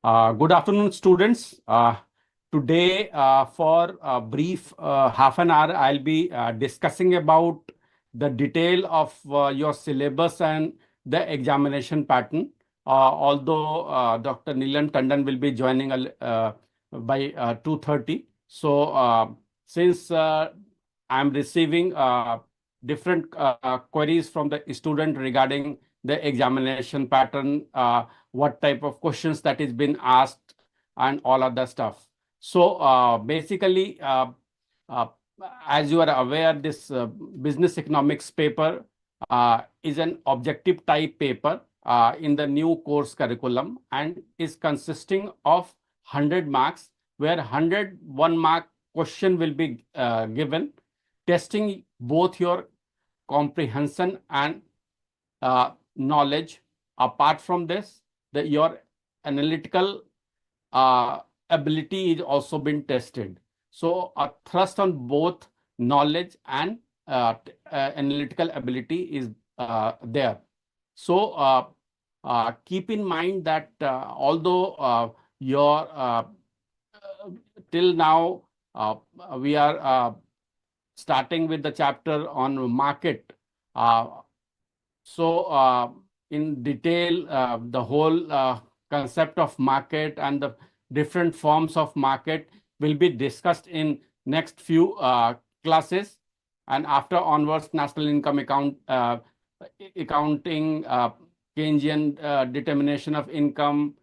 Good afternoon, students. Today, for a brief half an hour, I'll be discussing about the detail of your syllabus and the examination pattern. Although Dr. Nilan Tandon will be joining by 2:30. So, since I'm receiving different queries from the student regarding the examination pattern, what type of questions that is been asked and all other stuff. So basically, uh, as you are aware, this business economics paper is an objective type paper in the new course curriculum and is consisting of 100 marks, where 101 mark question will be given, testing both your comprehension and knowledge. Apart from this, your analytical ability is also been tested. So a thrust on both knowledge and analytical ability is there. So keep in mind that although your till now we are starting with the chapter on market. So in detail, the whole concept of market and the different forms of market will be discussed in next few classes. And after onwards, national income accounting, Keynesian determination of income,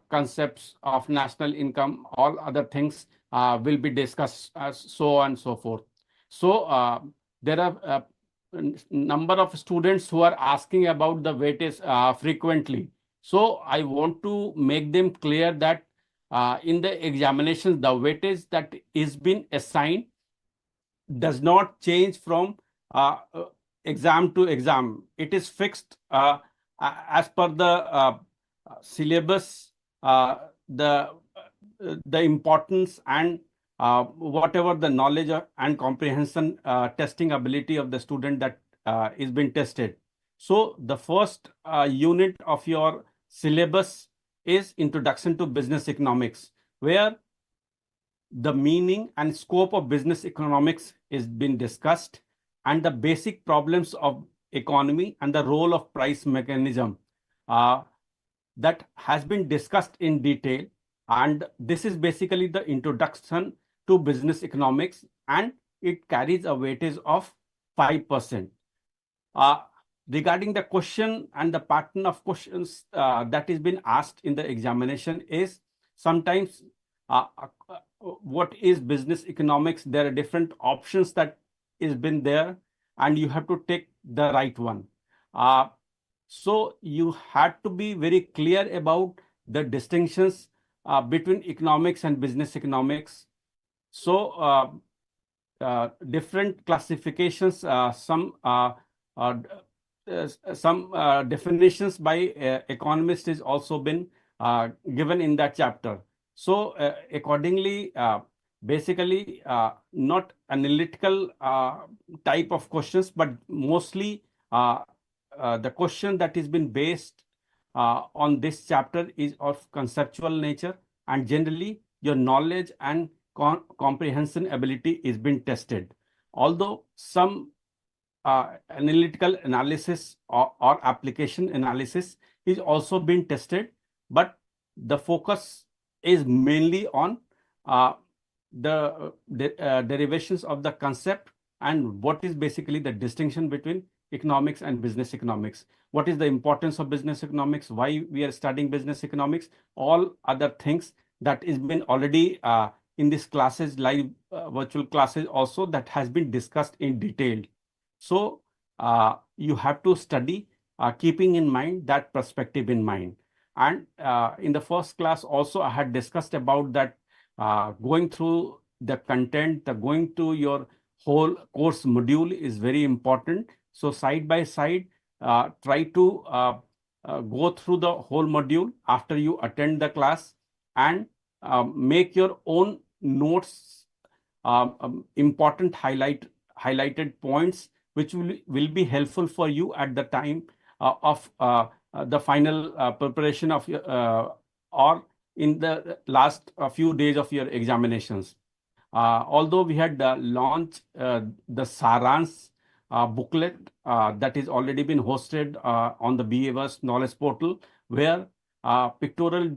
concepts of national income, all other things will be discussed, so on and so forth. So there are number of students who are asking about the weightage frequently. So I want to make them clear that in the examinations, the weightage that is been assigned does not change from exam to exam. It is fixed as per the syllabus, the importance and whatever the knowledge and comprehension testing ability of the student that is being tested. So the first unit of your syllabus is Introduction to Business Economics, where the meaning and scope of business economics is being discussed, and the basic problems of economy and the role of price mechanism that has been discussed in detail. And this is basically the introduction to business economics, and it carries a weightage of 5%. Regarding the question and the pattern of questions that is been asked in the examination is sometimes what is business economics? There are different options that is been there, and you have to take the right one. So you had to be very clear about the distinctions between economics and business economics. So different classifications, some definitions by economists is also been given in that chapter. So accordingly, basically not analytical type of questions, but mostly the question that has been based on this chapter is of conceptual nature, and generally your knowledge and comprehension ability is being tested. Although some analytical analysis or application analysis is also being tested, but the focus is mainly on the derivations of the concept and what is basically the distinction between economics and business economics. What is the importance of business economics? Why we are studying business economics? All other things that is been already in these classes, live virtual classes also, that has been discussed in detail. So you have to study keeping in mind that perspective in mind. And in the first class also, I had discussed about that going through the content, going to your whole course module is very important. So side by side, try to go through the whole module after you attend the class, and make your own notes, important highlighted points, which will be helpful for you at the time of the final preparation of your or in the last few days of your examinations. Although we had launched the Saransh booklet that is already been hosted on the Behaviors Knowledge Portal, where pictorial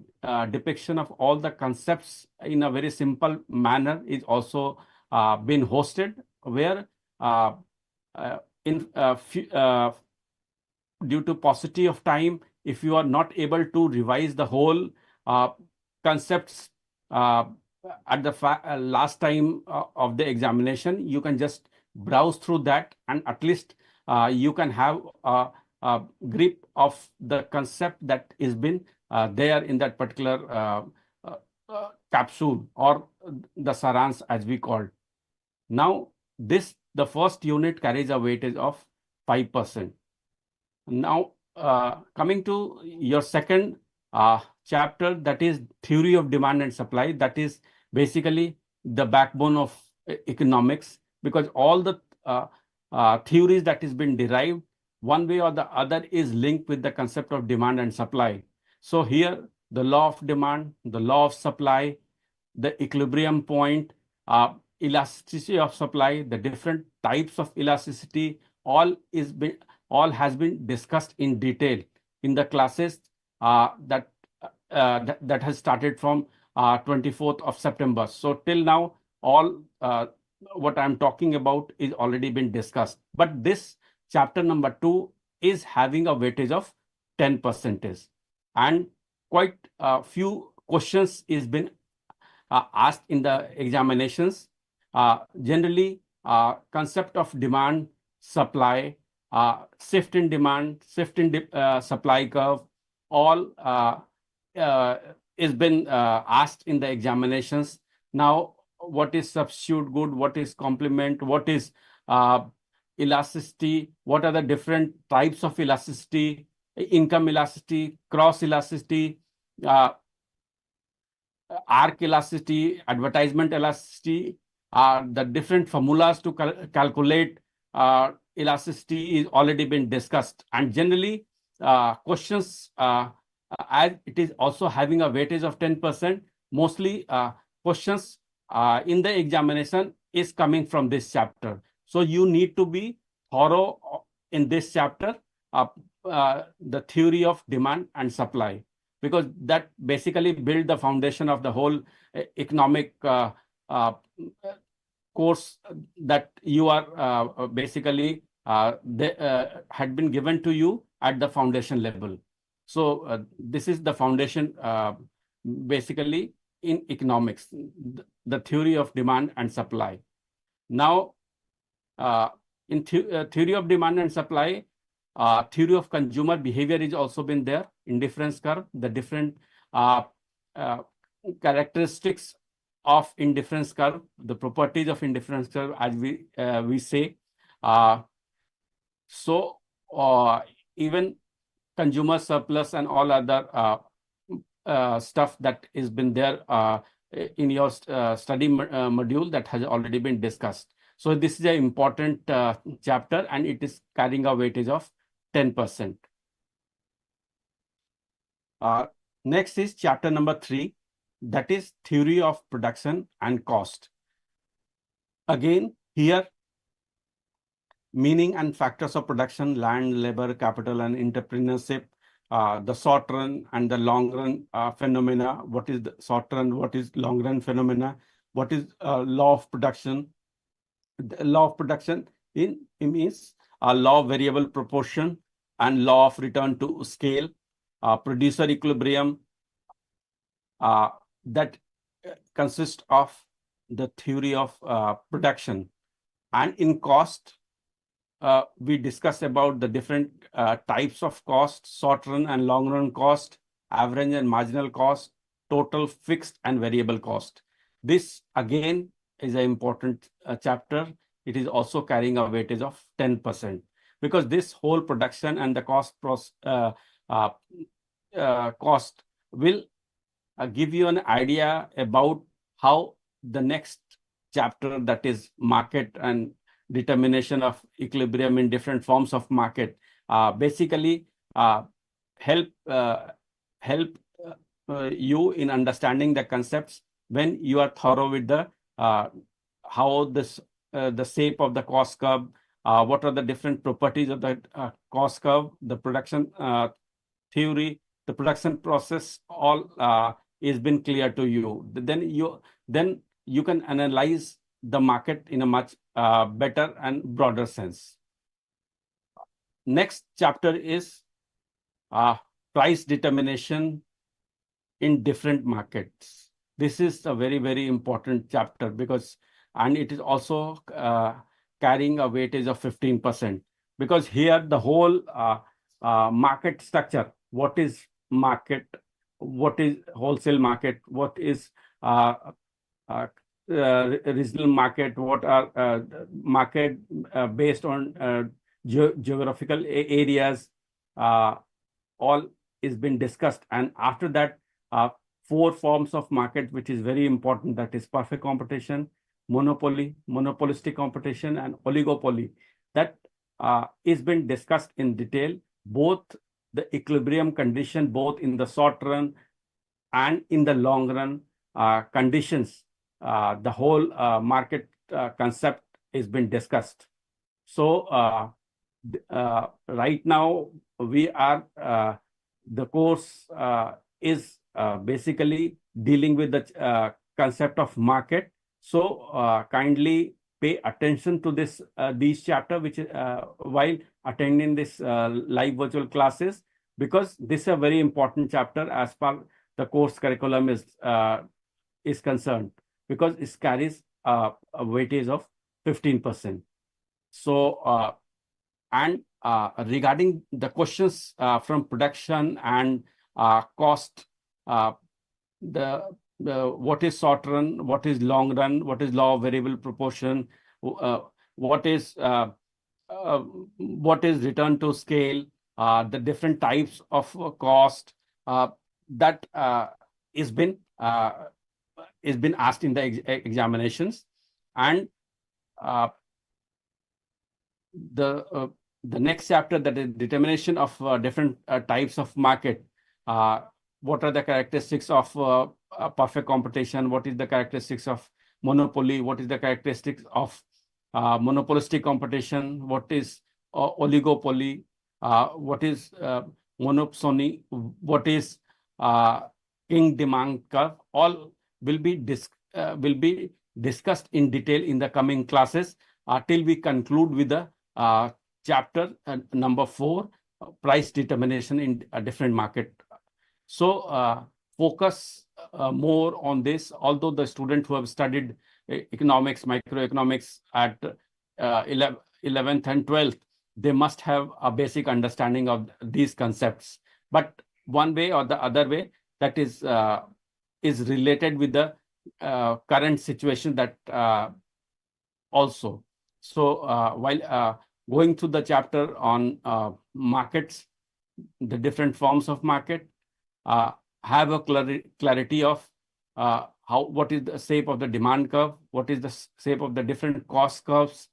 depiction of all the concepts in a very simple manner is also been hosted, where uh, in due to paucity of time, if you are not able to revise the whole uh, concepts uh, at the last time of the examination, you can just browse through that, and at least you can have a grip of the concept that is been there in that particular capsule, or the Saransh as we call. Now, the first unit carries a weightage of 5%. Now, coming to your second chapter, that is theory of demand and supply. That is basically the backbone of economics, because all the theories that has been derived one way or the other is linked with the concept of demand and supply. So here, the law of demand, the law of supply, the equilibrium point, elasticity of supply, the different types of elasticity, all has been discussed in detail in the classes that has started from 24th of September. So till now, all what I'm talking about is already been discussed. But this chapter number 2 is having a weightage of 10%, and quite a few questions is been asked in the examinations. Generally, concept of demand, supply, shift in demand, shift in supply curve, all uh, is been asked in the examinations. Now, what is substitute good? What is complement? What is elasticity? What are the different types of elasticity? Income elasticity, cross elasticity, arc elasticity, advertisement elasticity, the different formulas to calculate elasticity is already been discussed. And generally, questions, as it is also having a weightage of 10%, mostly questions in the examination is coming from this chapter. So you need to be thorough in this chapter, the theory of demand and supply, because that basically build the foundation of the whole economic course that you are basically had been given to you at the foundation level. So this is the foundation basically in economics, the theory of demand and supply. Now, in theory of demand and supply, theory of consumer behavior is also been there. Indifference curve, the different uh, characteristics of indifference curve, the properties of indifference curve, as we say. So even consumer surplus and all other stuff that has been there in your study module that has already been discussed. So this is an important chapter, and it is carrying a weightage of 10%. Next is chapter number 3, that is theory of production and cost. Again, here, meaning and factors of production, land, labor, capital, and entrepreneurship, the short run and the long run phenomena. What is the short run? What is long run phenomena? What is law of production? The law of production means a law of variable proportion and law of return to scale, producer equilibrium, that consists of the theory of production. And in cost, we discuss about the different types of cost, short run and long run cost, average and marginal cost, total fixed and variable cost. This again is an important chapter. It is also carrying a weightage of 10%, because this whole production and the cost cost will give you an idea about how the next chapter, that is market and determination of equilibrium in different forms of market, basically help you in understanding the concepts when you are thorough with the how this the shape of the cost curve, what are the different properties of the cost curve, the production theory, the production process, all is been clear to you. Then you can analyze the market in a much better and broader sense. Next chapter is price determination in different markets. This is a very, very important chapter because, and it is also carrying a weightage of 15%, because here the whole market structure, what is market, what is wholesale market, what is regional market, what are market based on geographical areas, all is been discussed. And after that, 4 forms of market, which is very important, that is perfect competition, monopoly, monopolistic competition, and oligopoly. That is been discussed in detail, both the equilibrium condition, both in the short run and in the long run conditions. The whole market concept is been discussed. So right now we are the course is basically dealing with the concept of market. So kindly pay attention to this these chapter, which while attending this live virtual classes, because this is a very important chapter as far the course curriculum is concerned, because it carries a weightage of 15%. So and regarding the questions from production and cost, what is short run, what is long run, what is law of variable proportion, what is return to scale, the different types of cost that is been asked in the examinations. And the next chapter, that is determination of different types of market. What are the characteristics of perfect competition? What is the characteristics of monopoly? What is the characteristics of monopolistic competition? What is oligopoly? What is monopsony? What is king demand curve? All will be discussed in detail in the coming classes till we conclude with the chapter number 4, price determination in a different market. So focus more on this. Although the students who have studied economics, microeconomics at 11th and 12th, they must have a basic understanding of these concepts. But one way or the other way, that is related with the current situation that also. So while going through the chapter on markets, the different forms of market, have a clarity of what is the shape of the demand curve, what is the shape of the different cost curves,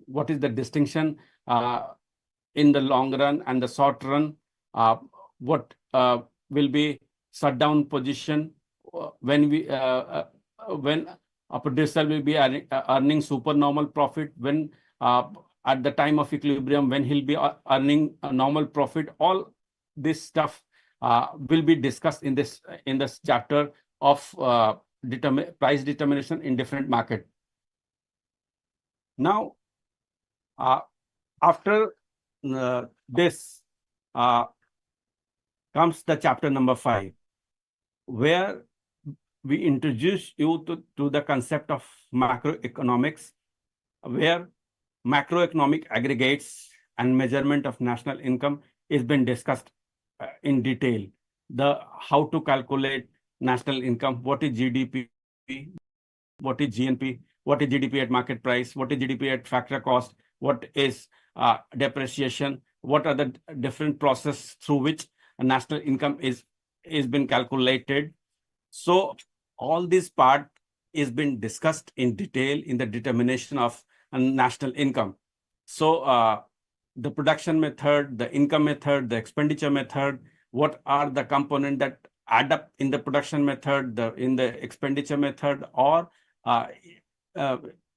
what is the distinction in the long run and the short run, what will be shutdown position when a producer will be earning supernormal profit, when at the time of equilibrium, when he'll be earning a normal profit. All this stuff will be discussed in this chapter of price determination in different market. Now, after this comes the chapter number 5, where we introduce you to the concept of macroeconomics, where macroeconomic aggregates and measurement of national income is been discussed in detail. How to calculate national income, what is GDP, what is GNP, what is GDP at market price, what is GDP at factor cost, what is depreciation, what are the different process through which a national income is been calculated. So all this part is been discussed in detail in the determination of a national income. So the production method, the income method, the expenditure method, what are the components that add up in the production method, in the expenditure method, or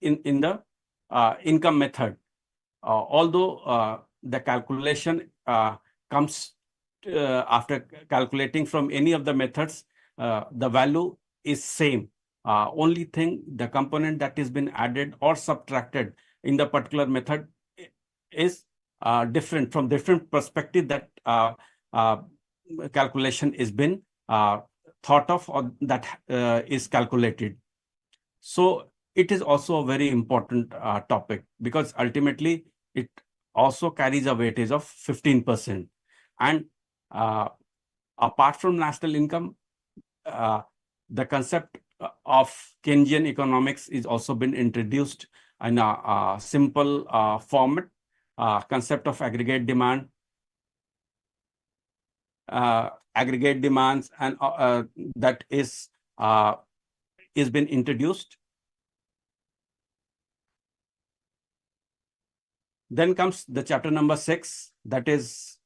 in the income method. Although the calculation comes after calculating from any of the methods, the value is same. Only thing, the component that has been added or subtracted in the particular method is different from different perspective that calculation is been thought of or that is calculated. So it is also a very important topic, because ultimately it also carries a weightage of 15%. And apart from national income, the concept of Keynesian economics is also been introduced in a simple format, concept of aggregate demand, aggregate demands, and that is been introduced. Then comes the chapter number 6, that is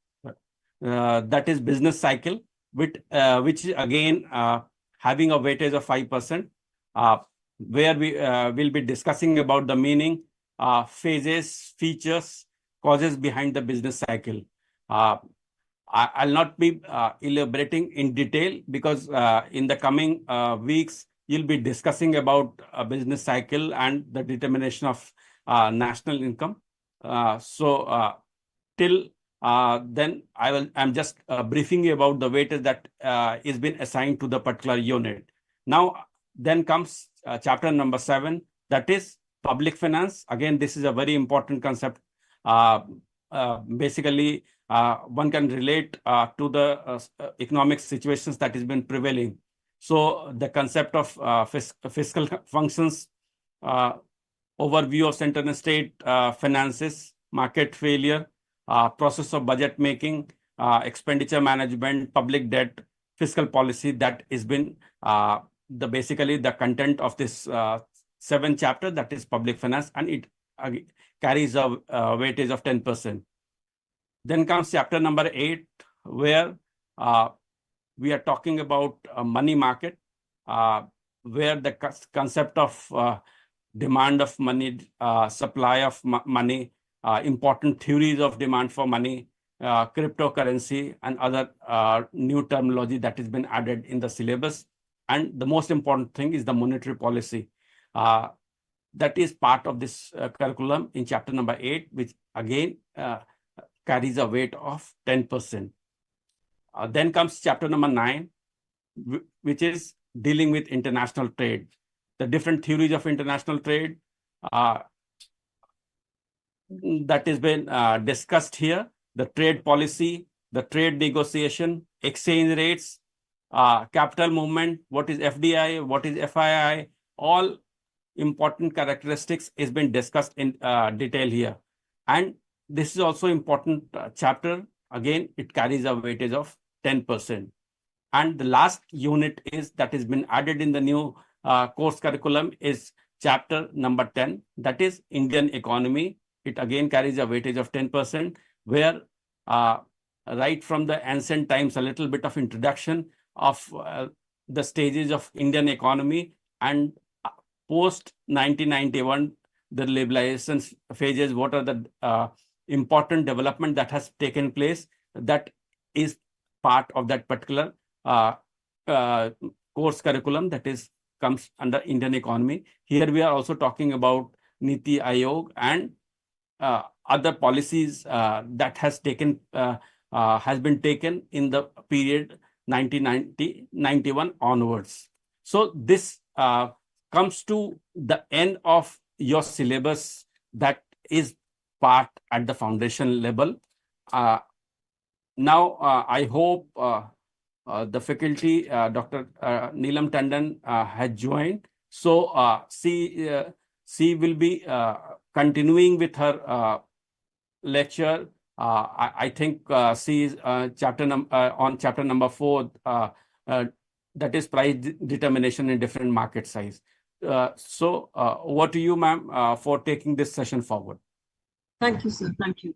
business cycle, which again having a weightage of 5%, where we will be discussing about the meaning, phases, features, causes behind the business cycle. I'll not be elaborating in detail, because in the coming weeks, you'll be discussing about a business cycle and the determination of national income. Till then, I'm just briefing you about the weightage that is been assigned to the particular unit. Now, then comes chapter number 7, that is public finance. Again, this is a very important concept. Basically, one can relate to the economic situations that has been prevailing. So the concept of fiscal functions, overview of central and state finances, market failure, process of budget making, expenditure management, public debt, fiscal policy, that has been basically the content of this 7th chapter, that is public finance, and it carries a weightage of 10%. Then comes chapter number 8, where we are talking about money market, where the concept of demand of money, supply of money, important theories of demand for money, cryptocurrency, and other new terminology that has been added in the syllabus. And the most important thing is the monetary policy. That is part of this curriculum in chapter number 8, which again carries a weight of 10%. Then comes chapter number 9, which is dealing with international trade. The different theories of international trade that has been discussed here, the trade policy, the trade negotiation, exchange rates, capital movement, what is FDI, what is FII, all important characteristics is been discussed in detail here. And this is also important chapter. Again, it carries a weightage of 10%. And the last unit that has been added in the new course curriculum is chapter number 10, that is Indian economy. It again carries a weightage of 10%, where right from the ancient times, a little bit of introduction of the stages of Indian economy, and post 1991, the liberalization phases, what are the important development that has taken place, that is part of that particular course curriculum that comes under Indian economy. Here we are also talking about Niti Aayog and other policies that has been taken in the period 1990-91 onwards. So this comes to the end of your syllabus that is part at the foundation level. Now, I hope the faculty, Dr. Neelam Tandon has joined. So she will be continuing with her lecture. I think she is on chapter number 4, that is price determination in different market size. So over to you, ma'am, for taking this session forward. Thank you, sir. Thank you.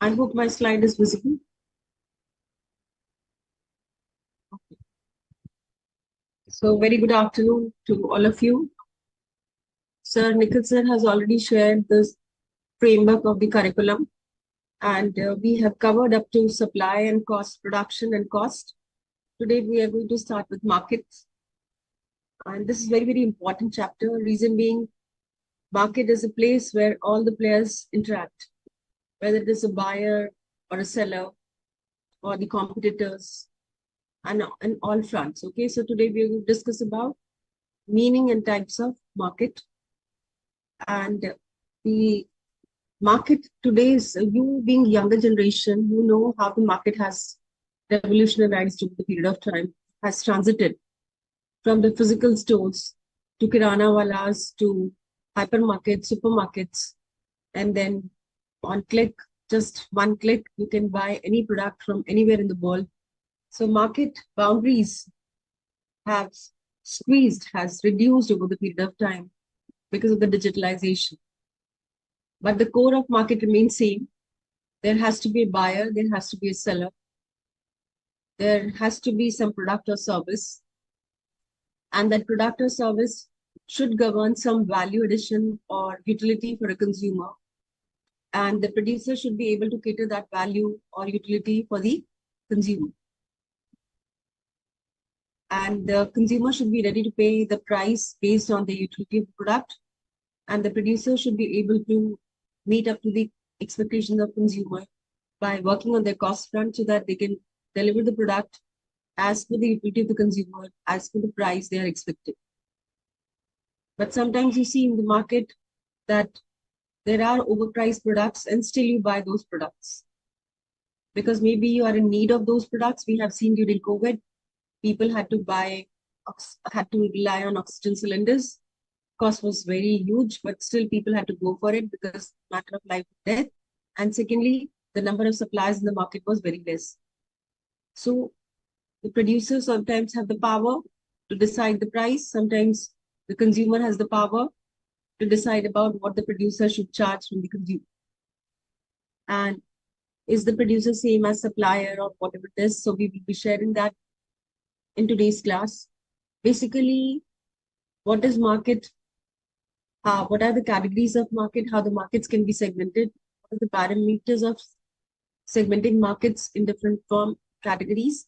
I hope my slide is visible. Okay. So very good afternoon to all of you. Sir Nicholson has already shared the framework of the curriculum, and we have covered up to supply and cost, production and cost. Today we are going to start with markets, and this is very, very important chapter. Reason being, market is a place where all the players interact, whether it is a buyer or a seller or the competitors, and on all fronts. Okay, so today we are going to discuss about meaning and types of market. And the market today is, you being younger generation, you know how the market has revolutionized over the period of time, has transited from the physical stores to kirana walas to hypermarkets, supermarkets, and then on click, just one click, you can buy any product from anywhere in the world. So market boundaries have squeezed, has reduced over the period of time because of the digitalization. But the core of market remains same. There has to be a buyer, there has to be a seller, there has to be some product or service, and that product or service should govern some value addition or utility for a consumer. And the producer should be able to cater that value or utility for the consumer. And the consumer should be ready to pay the price based on the utility of the product. And the producer should be able to meet up to the expectations of consumer by working on their cost front so that they can deliver the product as per the utility of the consumer, as per the price they are expecting. But sometimes you see in the market that there are overpriced products and still you buy those products. Because maybe you are in need of those products. We have seen during COVID, people had to rely on oxygen cylinders. Cost was very huge, but still people had to go for it because matter of life and death. And secondly, the number of suppliers in the market was very less. So the producers sometimes have the power to decide the price. Sometimes the consumer has the power to decide about what the producer should charge from the consumer. And is the producer same as supplier or whatever it is? So we will be sharing that in today's class. Basically, what is market? What are the categories of market? How the markets can be segmented? What are the parameters of segmenting markets in different form categories?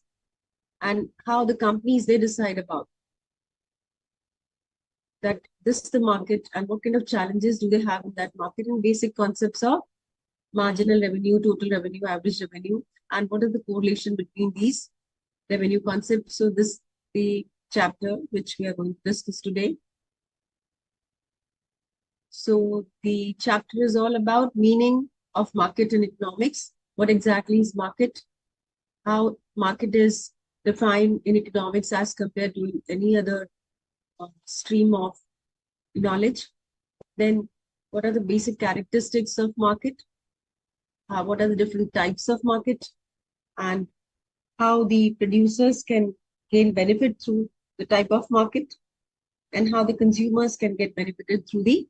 And how the companies, they decide about that this is the market and what kind of challenges do they have in that market, and basic concepts of marginal revenue, total revenue, average revenue, and what is the correlation between these revenue concepts. So this is the chapter which we are going to discuss today. So the chapter is all about meaning of market in economics. What exactly is market? How market is defined in economics as compared to any other stream of knowledge. Then what are the basic characteristics of market? What are the different types of market? And how the producers can gain benefit through the type of market, and how the consumers can get benefited through the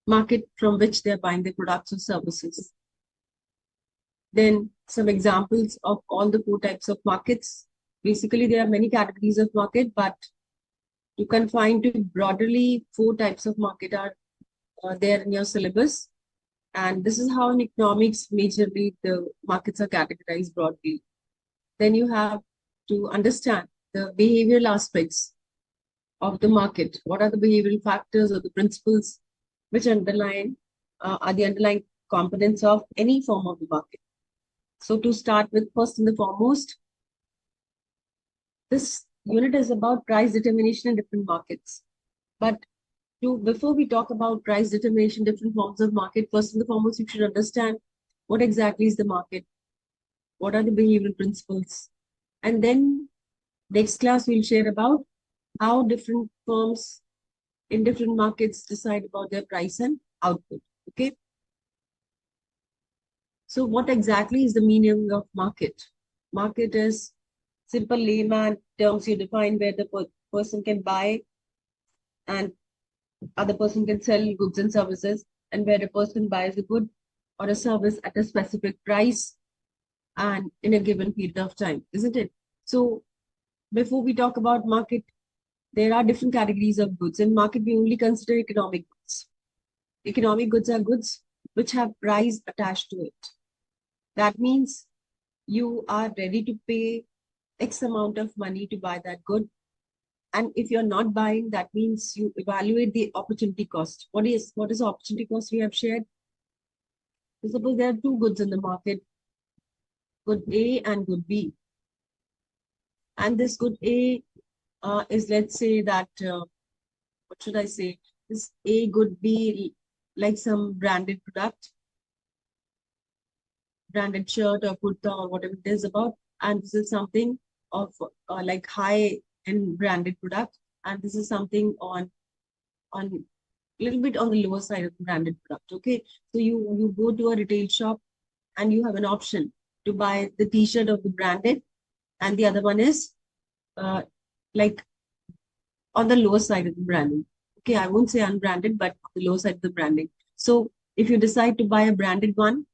market from which they're buying the products or services. Then some examples of all the 4 types of markets. Basically, there are many categories of market, but to confine to broadly 4 types of market are there in your syllabus. And this is how in economics, majorly the markets are categorized broadly. Then you have to understand the behavioral aspects of the market. What are the behavioral factors or the principles which are the underlying components of any form of the market. So to start with, first and the foremost, this unit is about price determination in different markets. But before we talk about price determination, different forms of market, first and the foremost, you should understand what exactly is the market, what are the behavioral principles. And then next class, we'll share about how different firms in different markets decide about their price and output. Okay. So what exactly is the meaning of market? Market is simple layman terms you define where the person can buy and other person can sell goods and services, and where a person buys a good or a service at a specific price and in a given period of time, isn't it? So before we talk about market, there are different categories of goods. In market, we only consider economic goods. Economic goods are goods which have price attached to it. That means you are ready to pay X amount of money to buy that good. And if you're not buying, that means you evaluate the opportunity cost. What is the opportunity cost we have shared? So suppose there are two goods in the market, good A and good B. And this good A is, let's say that, what should I say? This A could be like some branded product, branded shirt or kurta or whatever it is about. And this is something of like high-end branded product. And this is something on a little bit on the lower side of the branded product. Okay. So you go to a retail shop and you have an option to buy the t-shirt of the branded, and the other one is like on the lower side of the branding. Okay, I won't say unbranded, but the lower side of the branding. So if you decide to buy a branded one,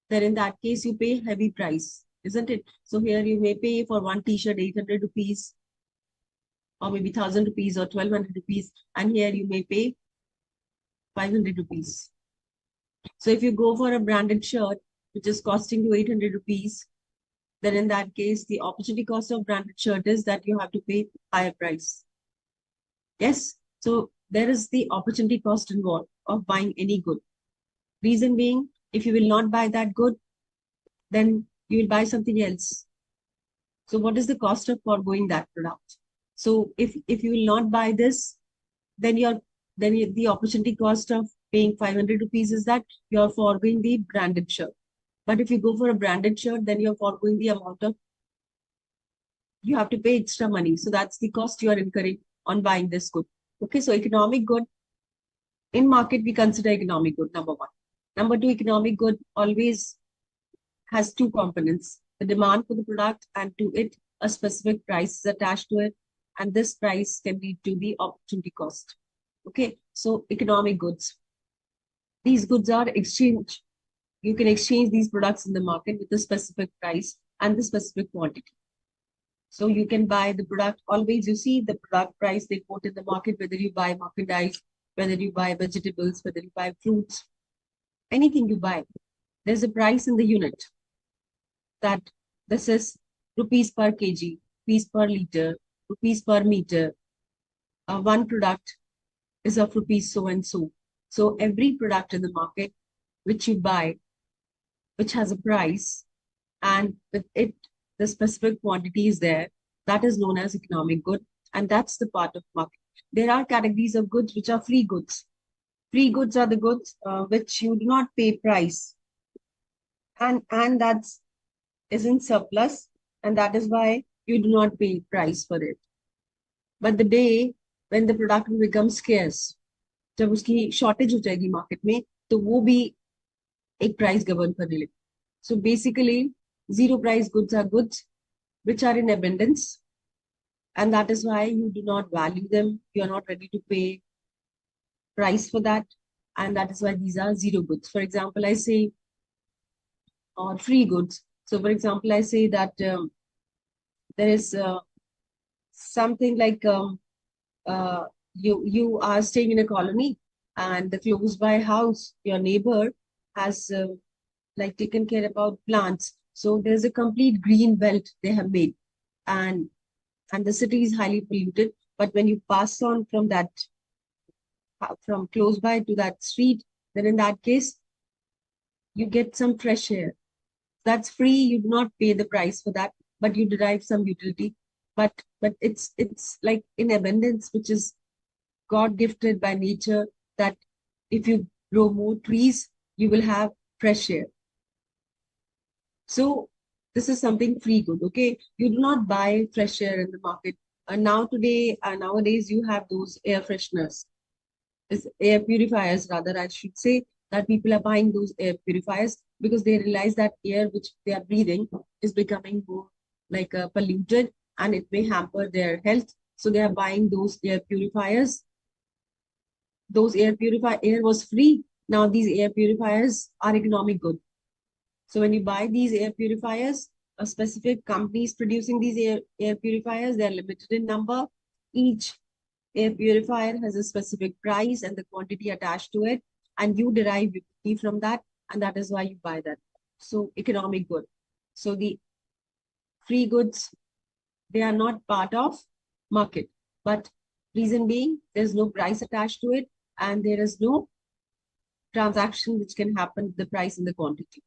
then in that case you pay heavy price, isn't it? So here you may pay for one t-shirt 800 rupees, or maybe 1,000 rupees or 1,200 rupees, and here you may pay 500 rupees. So if you go for a branded shirt, which is costing you 800 rupees, then in that case, the opportunity cost of branded shirt is that you have to pay higher price. Yes, so there is the opportunity cost involved of buying any good. Reason being, if you will not buy that good, then you will buy something else. So what is the cost of foregoing that product? So if you will not buy this, then the opportunity cost of paying 500 rupees is that you're foregoing the branded shirt. But if you go for a branded shirt, then you're foregoing the amount of, you have to pay extra money. So that's the cost you are incurring on buying this good. Okay, so economic good, in market, we consider economic good, number one. Number two, economic good always has two components, the demand for the product, and to it, a specific price is attached to it. And this price can lead to the opportunity cost. Okay, so economic goods. These goods are exchanged. You can exchange these products in the market with a specific price and the specific quantity. So you can buy the product, always you see the product price they quote in the market, whether you buy merchandise, whether you buy vegetables, whether you buy fruits, anything you buy, there's a price in the unit that this is rupees per kg, rupees per liter, rupees per meter. One product is of rupees so and so. So every product in the market which you buy, which has a price, and with it, the specific quantity is there, that is known as economic good, and that's the part of market. There are categories of goods which are free goods. Free goods are the goods which you do not pay price, and that's is in surplus, and that is why you do not pay price for it. But the day when the product will become scarce, जब उसकी shortage हो जाएगी market में, तो वो भी एक price govern करने लगे. So basically, zero price goods are goods which are in abundance, and that is why you do not value them. You are not ready to pay price for that, and that is why these are zero goods. For example, I say, or free goods. So for example, I say that there is something like you are staying in a colony, and the close by house, your neighbor has like taken care about plants. So there's a complete green belt they have made, and the city is highly polluted. But when you pass on from that, from close by to that street, then in that case, you get some fresh air. That's free. You do not pay the price for that, but you derive some utility. But it's like in abundance, which is God gifted by nature, that if you grow more trees, you will have fresh air. So this is something free good. Okay, you do not buy fresh air in the market. And nowadays you have those air fresheners, air purifiers rather, I should say, that people are buying those air purifiers because they realize that air which they are breathing is becoming more like polluted, and it may hamper their health. So they are buying those air purifiers. Those air was free, Now these air purifiers are economic good. So when you buy these air purifiers, a specific company is producing these air purifiers. They are limited in number. Each air purifier has a specific price and the quantity attached to it, and you derive utility from that, and that is why you buy that. So economic good. So the free goods, they are not part of market, but reason being there's no price attached to it, and there is no transaction which can happen with the price and the quantity.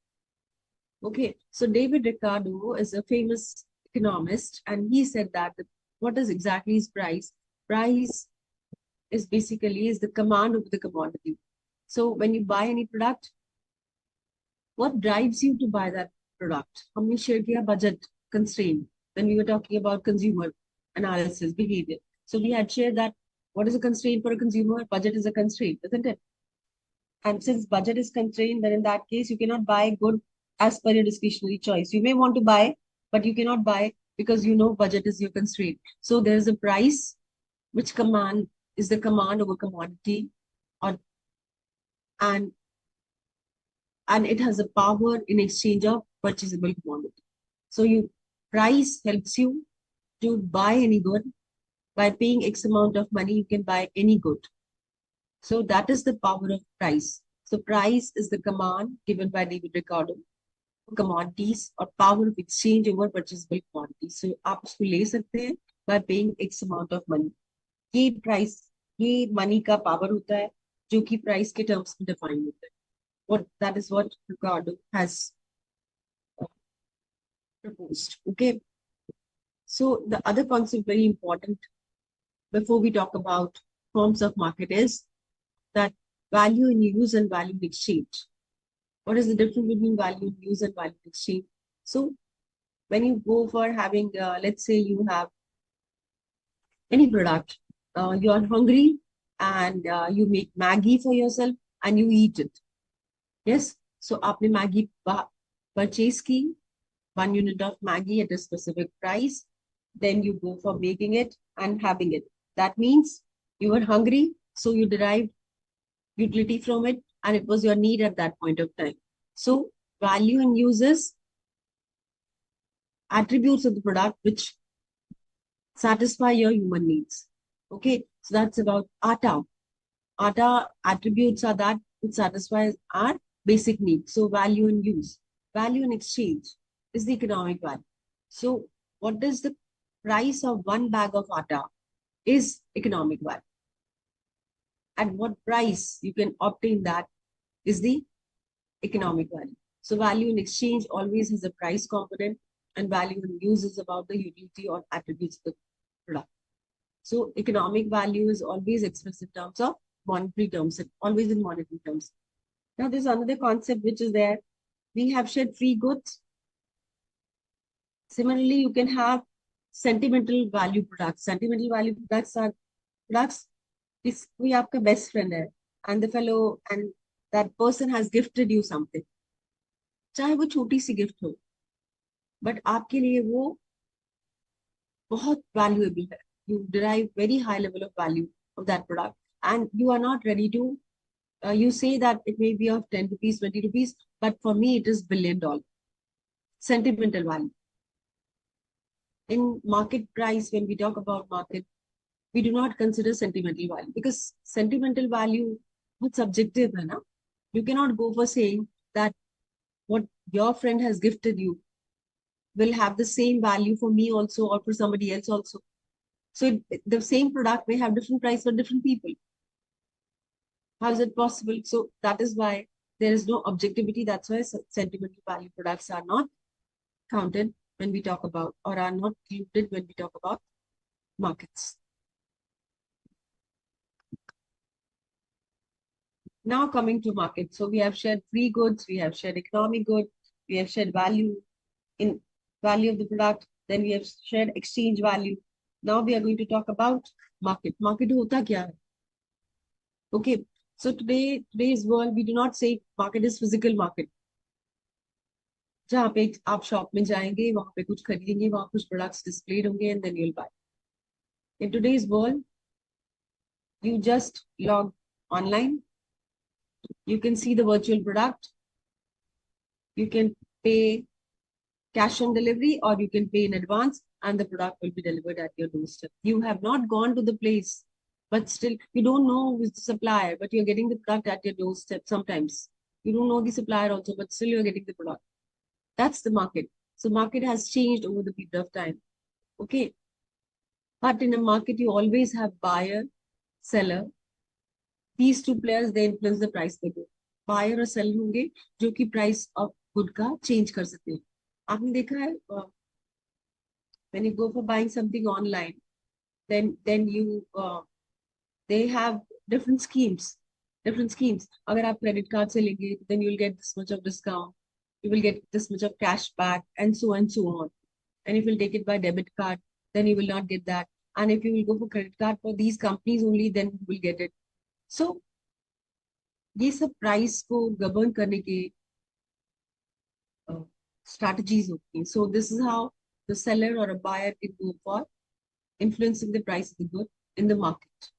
Okay, so David Ricardo is a famous economist, and he said that what is exactly is price? Price is basically is the command of the commodity. So when you buy any product, what drives you to buy that product? हमने share किया budget constraint when we were talking about consumer analysis behavior. So we had shared that what is a constraint for a consumer? Budget is a constraint, isn't it? And since budget is constrained, then in that case, you cannot buy good as per your discretionary choice. You may want to buy, but you cannot buy because you know budget is your constraint. So there is a price which command is the command over commodity, or and it has a power in exchange of purchasable commodity. So you price helps you to buy any good. By paying X amount of money, you can buy any good. So that is the power of price. So price is the command given by David Ricardo. Commodities or power of exchange over purchasable commodities. So आप उसको ले सकते हैं by paying X amount of money. ये price, ये money का power होता है जो कि price के terms में define होता है. That is what Ricardo has proposed. Okay. So the other concept very important before we talk about forms of market is that value in use and value in exchange. What is the difference between value in use and value in exchange? So when you go for having, let's say you have any product, you are hungry and you make Maggie for yourself and you eat it. Yes. So आपने Maggie purchase की, 1 unit of Maggie at a specific price. Then you go for making it and having it. That means you were hungry, so you derived utility from it, and it was your need at that point of time. So value in use is attributes of the product which satisfy your human needs. Okay, so that's about atta. Atta attributes are that which satisfies our basic needs. So value in use. Value in exchange is the economic value. So what is the price of 1 bag of atta is economic value. At what price you can obtain that is the economic value. So value in exchange always has a price component, and value in use is about the utility or attributes of the product. So economic value is always expressed in terms of monetary terms, always in monetary terms. Now there's another concept which is there. We have shared free goods. Similarly, you can have sentimental value products. Sentimental value products are products is कोई आपका best friend है, and the fellow and that person has gifted you something. चाहे वो छोटी सी gift हो, but आपके लिए वो बहुत valuable है. You derive very high level of value of that product, and you are not ready to. You say that it may be of 10 rupees, 20 rupees, but for me it is $1 billion. Sentimental value. In market price, when we talk about market, we do not consider sentimental value because sentimental value is subjective. Hai na? You cannot go for saying that what your friend has gifted you will have the same value for me also or for somebody else also. So the same product may have different price for different people. How is it possible? So that is why there is no objectivity. That's why sentimental value products are not counted when we talk about, or are not included when we talk about markets. Now coming to market. So we have shared free goods, we have shared economic good, we have shared value in value of the product, then we have shared exchange value. Now we are going to talk about market. Market hota kya hai? Okay, so today's world, we do not say market is physical market. जहाँ पे आप shop में जाएंगे, वहां पे कुछ खरीदेंगे, वहां कुछ प्रोडक्ट्स डिस्प्लेड होंगे, and then you'll buy. In today's world, you just log online, You can see the virtual product. You can pay cash on delivery or you can pay in advance and the product will be delivered at your doorstep. You have not gone to the place, but still you don't know who's the supplier, but you're getting the product at your doorstep sometimes. You don't know the supplier also, but still you're getting the product. That's the market. So market has changed over the period of time. Okay. But in a market, you always have buyer, seller. These two players, they influence the price they go. Buyer और seller होंगे जो कि price of good का change कर सकते हैं. आपने देखा है when you go for buying something online, then you they have different schemes. Different schemes. अगर आप credit card से लेंगे, then you will get this much of discount. You will get this much of cash back and so on. And if you take it by debit card, then you will not get that. And if you will go for credit card for these companies only, then you will get it. So, ये सब price को govern करने के strategies होती हैं. So this is how the seller or a buyer can go for influencing the price of the good in the market.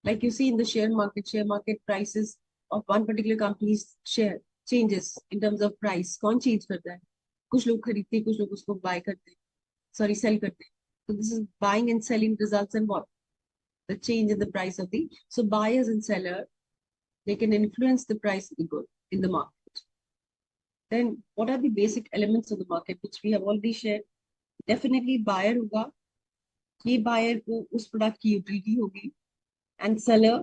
Like you see in the share market prices of one particular company's share changes in terms of price. कौन change करता है? कुछ लोग खरीदते हैं, कुछ लोग उसको buy करते हैं. Sorry, sell करते हैं. So this is buying and selling results in what? The change in the price of the. So buyers and seller, they can influence the price of the good in the market. Then what are the basic elements of the market which we have already shared? Definitely buyer होगा. ये buyer को उस product की utility होगी. And seller,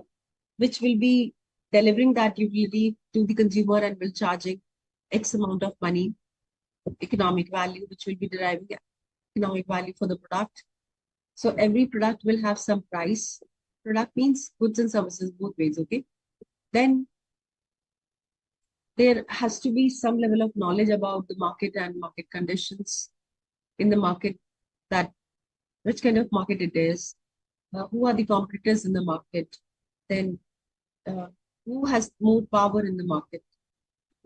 which will be delivering that utility to the consumer and will charging X amount of money, economic value, which will be deriving economic value for the product. So every product will have some price. Product means goods and services both ways, okay? Then there has to be some level of knowledge about the market and market conditions in the market, that which kind of market it is, who are the competitors in the market, then who has more power in the market,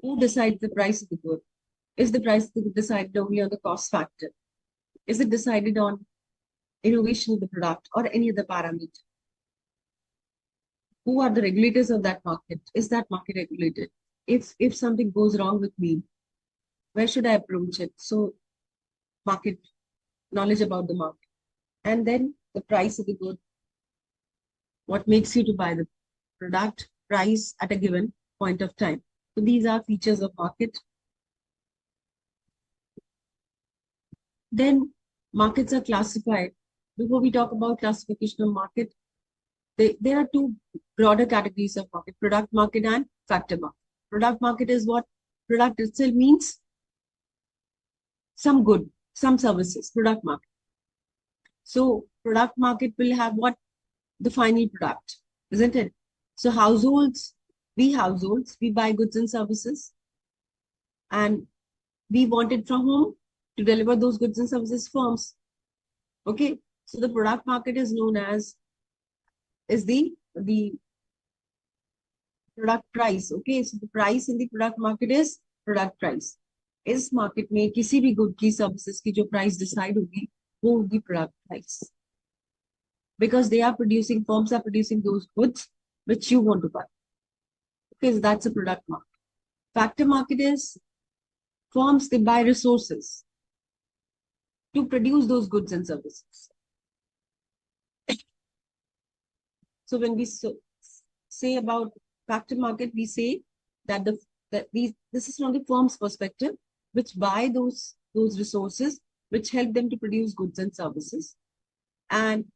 who decides the price of the good. Is the price decided only on the cost factor? Is it decided on innovation of the product or any other parameter? Who are the regulators of that market? Is that market regulated? If something goes wrong with me, where should I approach it? So market knowledge about the market. And then the price of the good. What makes you to buy the product, price at a given point of time. So these are features of market. Then markets are classified. Before we talk about classification of market, there are two broader categories of market: product market and factor market. Product market is what? Product itself means some good, some services, product market. So product market will have what? The final product, isn't it? So households, we buy goods and services and we want it from home to deliver those goods and services firms. Okay, so the product market is known as the product price. Okay, so the price in the product market is product price. इस market में किसी भी good की services की जो price decide होगी वो होगी product price, because they are producing, firms are producing those goods which you want to buy. Okay, so that's a product market. Factor market is firms, they buy resources to produce those goods and services. So when we say about factor market, we say that this is from the firm's perspective, which buy those resources which help them to produce goods and services, and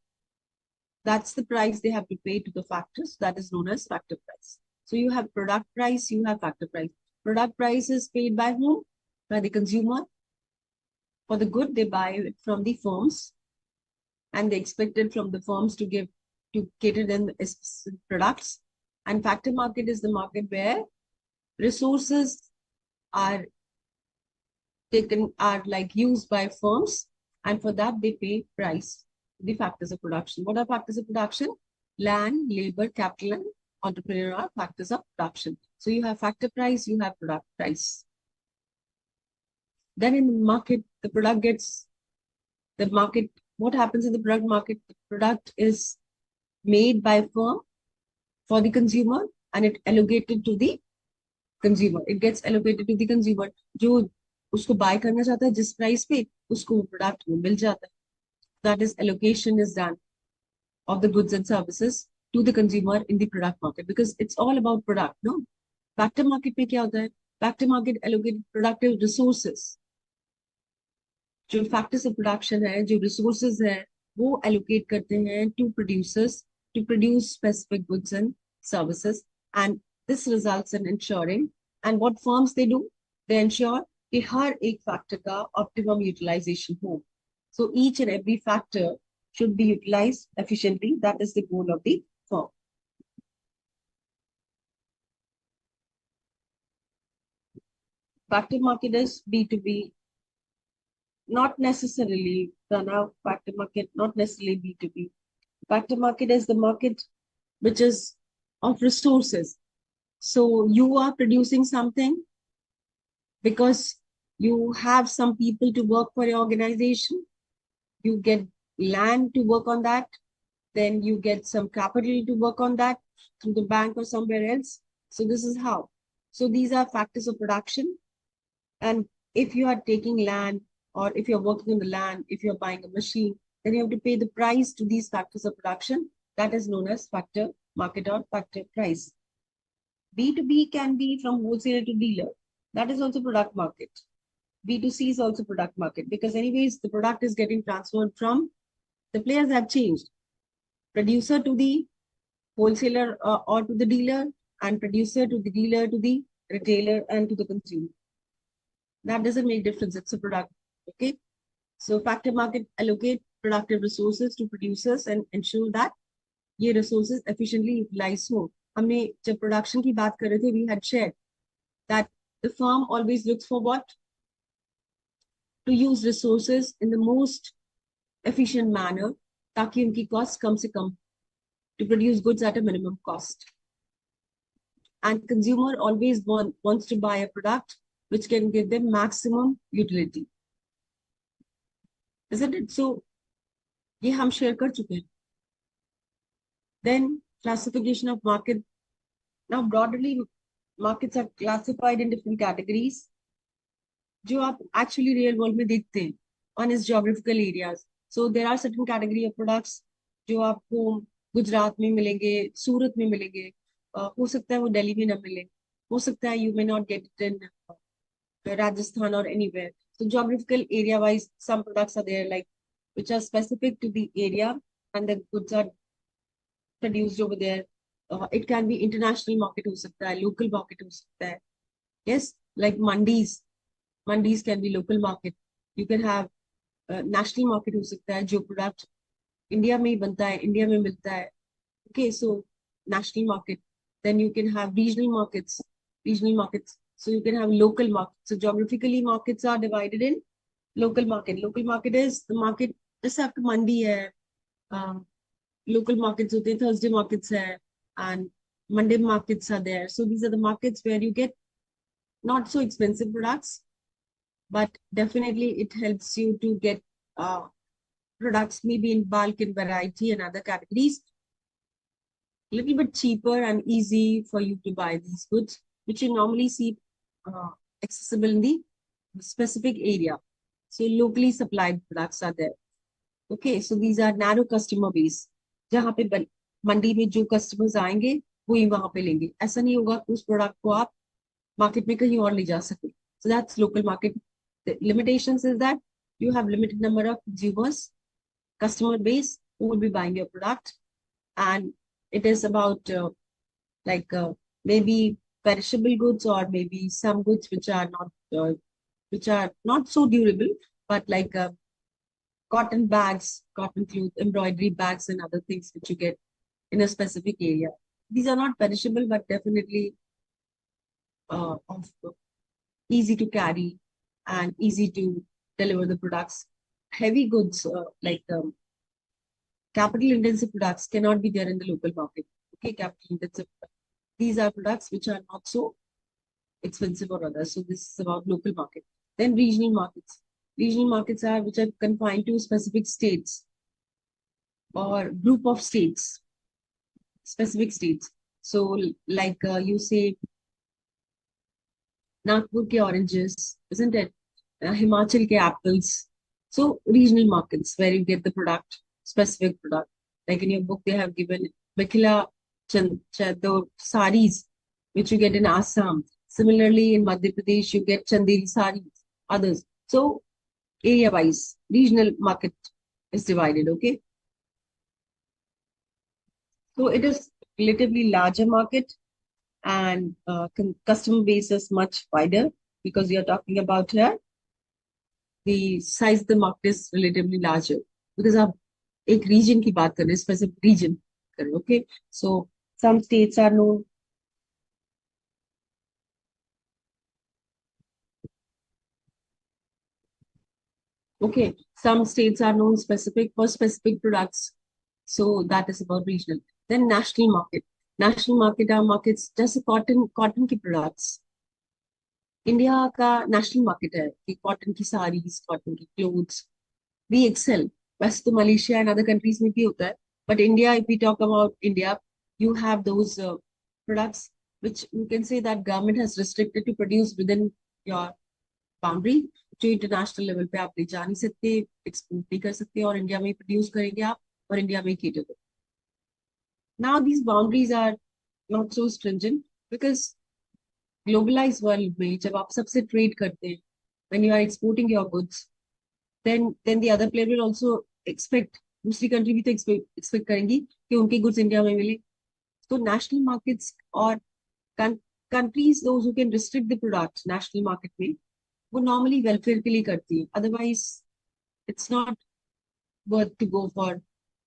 that's the price they have to pay to the factors. That is known as factor price. So you have product price, you have factor price. Product price is paid by whom? By the consumer. For the good, they buy it from the firms, and they expect it from the firms to cater them specific products. And factor market is the market where resources are used by firms, and for that they pay price. The factors of production. What are factors of production? Land, labor, capital, and entrepreneur are factors of production. So you have factor price, you have product price. Then in the market, what happens in the product market? The product is made by a firm for the consumer, and it allocated to the consumer. It gets allocated to the consumer. जो उसको buy करना चाहता है जिस price पे उसको वो product वो मिल जाता है. That is, allocation is done of the goods and services to the consumer in the product market, because it's all about product, no? Factor market में क्या होता है? Factor market allocate productive resources. जो factors of production है, जो resources है, वो allocate करते हैं to producers to produce specific goods and services, and this results in ensuring, and what firms they do, they ensure कि हर एक factor का optimum utilization हो. So each and every factor should be utilized efficiently. That is the goal of the firm. Factor market is B2B, not necessarily, Pranav, factor market, not necessarily B2B. Factor market is the market which is of resources. So you are producing something because you have some people to work for your organization. You get land to work on that. Then you get some capital to work on that through the bank or somewhere else. So this is how. So these are factors of production. And if you are taking land, or if you're working on the land, if you're buying a machine, then you have to pay the price to these factors of production. That is known as factor market or factor price. B2B can be from wholesaler to dealer. That is also product market. B2C is also product market, because anyways, the product is getting transferred from, the players have changed. Producer to the wholesaler or to the dealer, and producer to the dealer, to the retailer, and to the consumer. That doesn't make difference. It's a product. Okay. So factor market allocate productive resources to producers and ensure that ये resources efficiently utilize हो. हमने जब production की बात कर रहे थे, we had shared that the firm always looks for what? To use resources in the most efficient manner, ताकि उनकी cost कम से कम, to produce goods at a minimum cost. And consumer always wants to buy a product which can give them maximum utility. Isn't it? So, ये हम share कर चुके हैं. Then classification of market. Now broadly, markets are classified in different categories, जो आप actually real world में देखते हैं. One is geographical areas. So there are certain category of products जो आपको गुजरात में मिलेंगे, सूरत में मिलेंगे. हो सकता है वो दिल्ली में ना मिले. हो सकता है you may not get it in Rajasthan or anywhere. So geographical area wise, some products are there like which are specific to the area and the goods are produced over there. It can be international market हो सकता है, local market हो सकता है. Yes, like mandis. Mandis can be local market. You can have national market हो सकता है, जो product India में ही बनता है, India में मिलता है. Okay, so national market. Then you can have regional markets. Regional markets. So you can have local markets. So geographically markets are divided in local market. Local market is the market, जैसे आपका मंडी है, local markets होते हैं, Thursday markets है, and Monday markets are there. So these are the markets where you get not so expensive products, but definitely it helps you to get products maybe in bulk, in variety, and other categories. A little bit cheaper and easy for you to buy these goods, which you normally see accessible in the specific area. So locally supplied products are there. Okay, so these are narrow customer base. जहाँ पे मंडी में जो customers आएंगे वो ही वहां पे लेंगे. ऐसा नहीं होगा कि उस प्रोडक्ट को आप मार्केट में कहीं और ले जा सके. So that's local market. The limitations is that you have limited number of consumers, customer base who will be buying your product, and it is about maybe perishable goods or maybe some goods which are not so durable, but like cotton bags, cotton cloth, embroidery bags, and other things which you get in a specific area. These are not perishable, but definitely easy to carry and easy to deliver the products. Heavy goods like capital intensive products cannot be there in the local market. Okay, capital intensive. These are products which are not so expensive or other. So this is about local market. Then regional markets. Regional markets are which are confined to specific states or group of states, specific states. So like you say, Nagpur ke oranges, isn't it? Himachal ke apples. So regional markets where you get the product, specific product. Like in your book, they have given Mikila the saris, which you get in Assam. Similarly, in Madhya Pradesh, you get Chanderi saris, others. So area-wise, regional market is divided, okay? So it is relatively larger market and customer base is much wider because we are talking about here the size of the market is relatively larger because आप एक region की बात कर रहे हैं specific region कर रहे हैं, okay? So some states are known. Okay, some states are known specific for specific products. So that is about regional. Then national market. National market are markets जैसे cotton की products. इंडिया का national market है कि cotton की saris cotton की clothes we Excel वैसे तो Malaysia and other countries में भी होता है but India if we talk about India you have those products which you can say that government has restricted to produce within your boundary जो international level पे आप ले जा नहीं सकते एक्सपोर्ट नहीं कर सकते और इंडिया में प्रोड्यूस करेंगे आप और इंडिया में केटर करेंगे now these boundaries are not so stringent because globalize world में जब आप सबसे ट्रेड करते हैं when you are exporting your goods then the other player will also expect दूसरी कंट्री भी तो एक्सपेक्ट करेंगी कि उनके गुड्स इंडिया में मिले तो नेशनल मार्केट्स और countries those who can restrict the products national market में वो नॉर्मली वेलफेयर के लिए करती है otherwise it's not worth to go for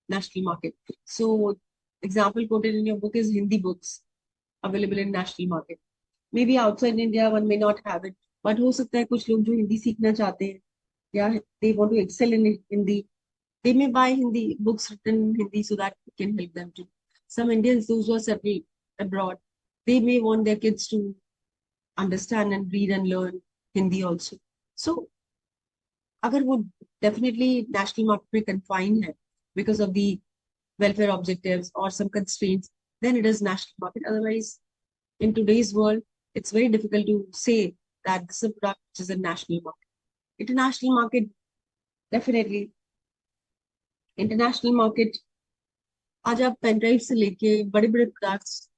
national market. So example quoted in your book is Hindi books available in national market. Maybe outside India one may not have it, but हो सकता है कुछ लोग जो हिंदी सीखना चाहते हैं या they want to excel in Hindi, they may buy Hindi books written in Hindi so that it can help them too. Some Indians, those who are settled abroad, they may want their kids to understand and read and learn Hindi also. So अगर वो definitely national market में confined है because of the welfare objectives or some constraints, then it is national market. Otherwise, in today's world, it's very difficult to say that this is a product which is a national market. International market, definitely. International market, आज आप pen drive से लेके बड़े बड़े products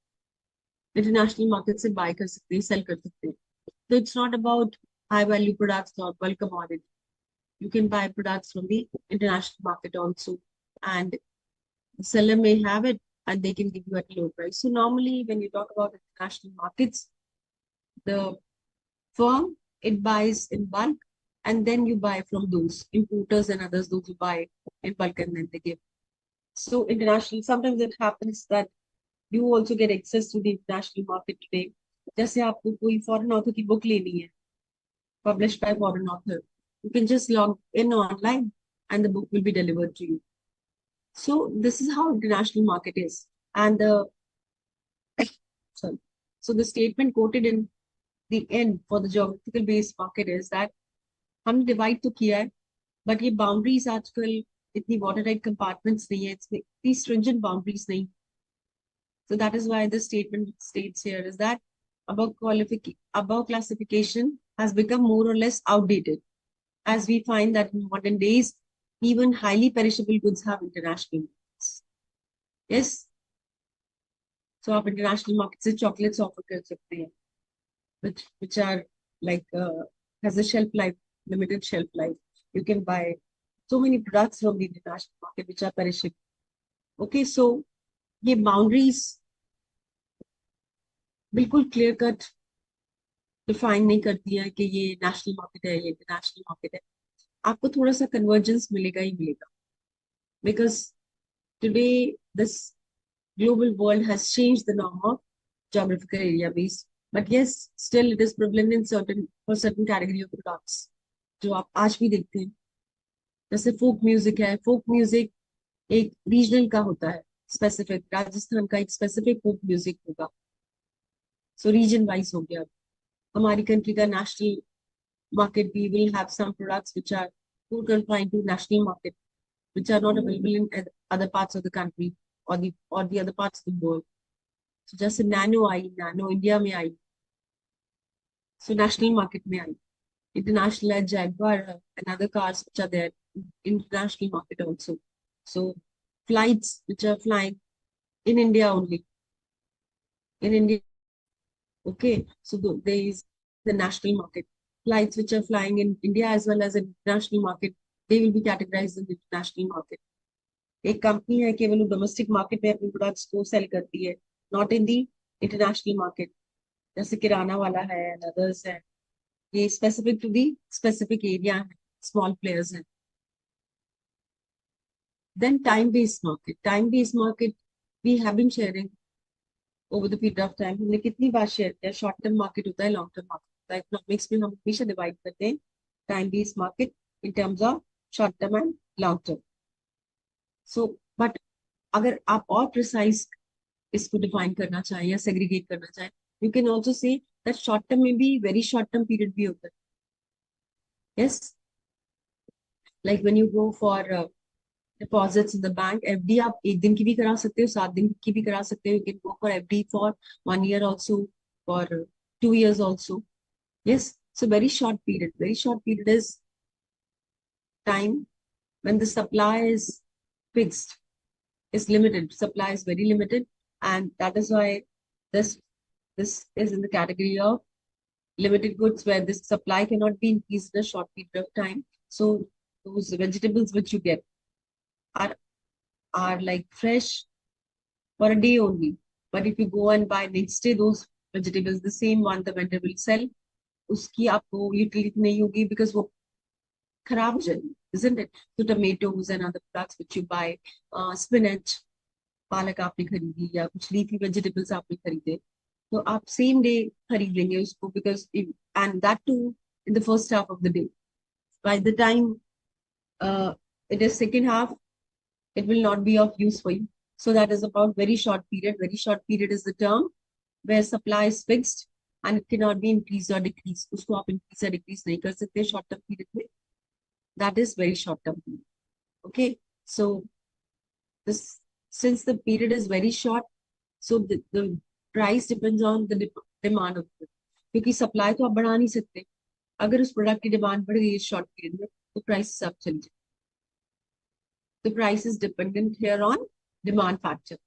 international market से buy कर सकते हैं सेल कर सकते हैं तो it's not about high value products और bulk commodity you can buy products from the international market also and the seller may have it and they can give you at a low price. So normally when you talk about international markets, the firm, it buys in bulk and then you buy from those importers and others, those who buy in bulk and then they give. So international, sometimes it happens that you also get access to the international market today. जैसे आपको कोई foreign author की book लेनी है, published by foreign author, you can just log in online and the book will be delivered to you. So this is how international market is. And the sorry. So the statement quoted in the end for the geographical based market is that हमने divide तो किया है, but ये boundaries आजकल इतनी watertight compartments नहीं है, इतनी stringent boundaries नहीं. So that is why the statement states here is that above classification has become more or less outdated, as we find that in modern days, even highly perishable goods have international markets. Yes. So आप international market से chocolates offer कर सकते हैं, which are like has a shelf life, limited shelf life. You can buy so many products from the international market which are perishable. Okay, so ये boundaries बिल्कुल clear cut define नहीं करती है कि ये national market है, ये international market है. आपको थोड़ा सा convergence मिलेगा ही मिलेगा. Because today this global world has changed the norm of geographical area base. But yes, still it is prevalent in certain category of products जो आप आज भी देखते हैं जैसे folk music है folk music एक regional का होता है specific राजस्थान का एक specific folk music होगा so region wise हो गया हमारी country का national market we will have some products which are more confined to national market which are not available in other parts of the country or the other parts of the world. So जैसे nano आई, nano India में आई, so national market में आई. International है, Jaguar है, and other cars which are there in international market also. So flights which are flying in India only, in India. Okay, so there is the national market. Flights which are flying in India as well as in international market, they will be categorized in the international market. एक company है केवल domestic market में अपने products को sell करती है, not in the international market, जैसे किराना वाला है एंड अदर्स है. ये specific to the specific area है, स्मॉल प्लेयर्स हैं. Then time based market. Time based market we have been sharing over the period of time. हमने कितनी बार शेयर किया. शॉर्ट टर्म मार्केट होता है, लॉन्ग टर्म मार्केट होता है. इकोनॉमिक्स में हम हमेशा डिवाइड करते हैं time based market in terms of short term and long term. So but अगर आप और प्रिसाइज इसको डिफाइन करना चाहें या सेग्रीगेट करना चाहें, you can also say that short term में भी वेरी शॉर्ट टर्म पीरियड भी होता है. Yes, like when you go for deposits in the bank, FD आप एक दिन की भी करा सकते हो, 7 दिन की भी करा सकते हो. You can go for FD for 1 year also, for 2 years also. Yes, so very short period. Very short period is time when the supply is fixed, is limited. Supply is very limited, and that is why this this is in the category of limited goods, where this supply cannot be increased in a short period of time. So those vegetables which you get are like fresh for a day only. But if you go and buy next day those vegetables, the same one the vendor will sell, उसकी आपको utility नहीं होगी because वो खराब हो जाएगी, isn't it? So tomatoes and other products which you buy, spinach, पालक आपने खरीदी या कुछ लीफी वेजिटेबल्स आपने खरीदे, तो आप सेम डे खरीद लेंगे उसको, because and that too in the first half of the day. By the time it is second half, it will not be of use for you. So that is about very short period. Very short period is the term where supply is fixed and it cannot be increased or decreased. उसको आप increase or decrease नहीं कर सकते short term period में. That is very short term period. Okay, so this, since the period is very short, so the price depends on the demand of it. क्योंकि supply तो आप बढ़ा नहीं सकते. अगर उस प्रोडक्ट की डिमांड बढ़ गई शॉर्ट पीरियड में, तो प्राइस आप चल जाए. The price is dependent here on demand factor,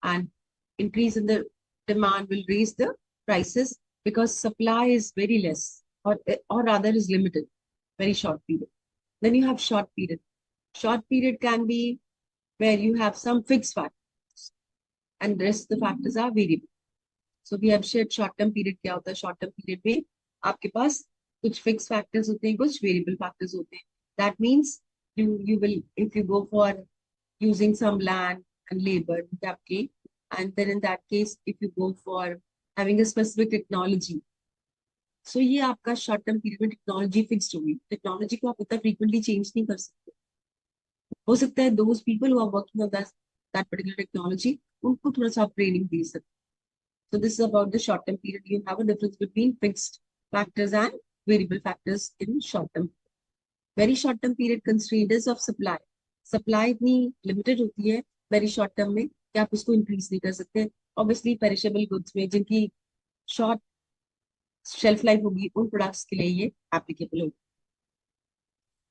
and increase in the demand will raise the prices because supply is very less, or rather is limited. Very short period. Then you have short period. Short period can be where you have some fixed factors and the rest of the factors are variable. So we have shared short term period. क्या होता है short term period में आपके पास कुछ fixed factors होते हैं, कुछ variable factors होते हैं. That means you will, if you go for using some land and labor capital, and then in that case if you go for having a specific technology, so ये आपका short term period में technology fixed होगी. Technology को आप उतना frequently change नहीं कर सकते. हो सकता है those people who are working on that particular technology, उनको थोड़ा सा ट्रेनिंग दे सकते. So this is about the short term period. You have a difference between fixed factors and variable factors in short term. Very short term period constraint is of supply. Supply इतनी limited होती है very short term में कि आप उसको increase नहीं कर सकते. Obviously perishable goods में जिनकी short shelf life होगी, उन products के लिए ये applicable होगी.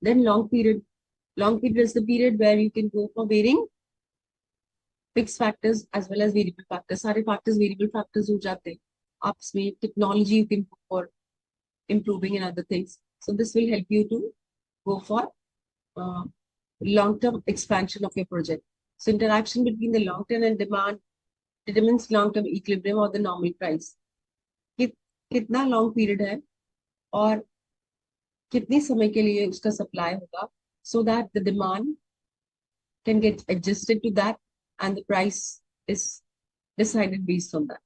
Then long period. Long period is the period where you can go for varying fixed factors as well as variable factors. सारे factors variable factors हो जाते हैं. आप इसमें technology you can go for improving and other things. So this will help you to go for long-term expansion of your project. So interaction between the long-term and demand determines long-term equilibrium or the normal price. कितना long period है और कितने समय के लिए उसका supply होगा, so that the demand can get adjusted to that and the price is decided based on that.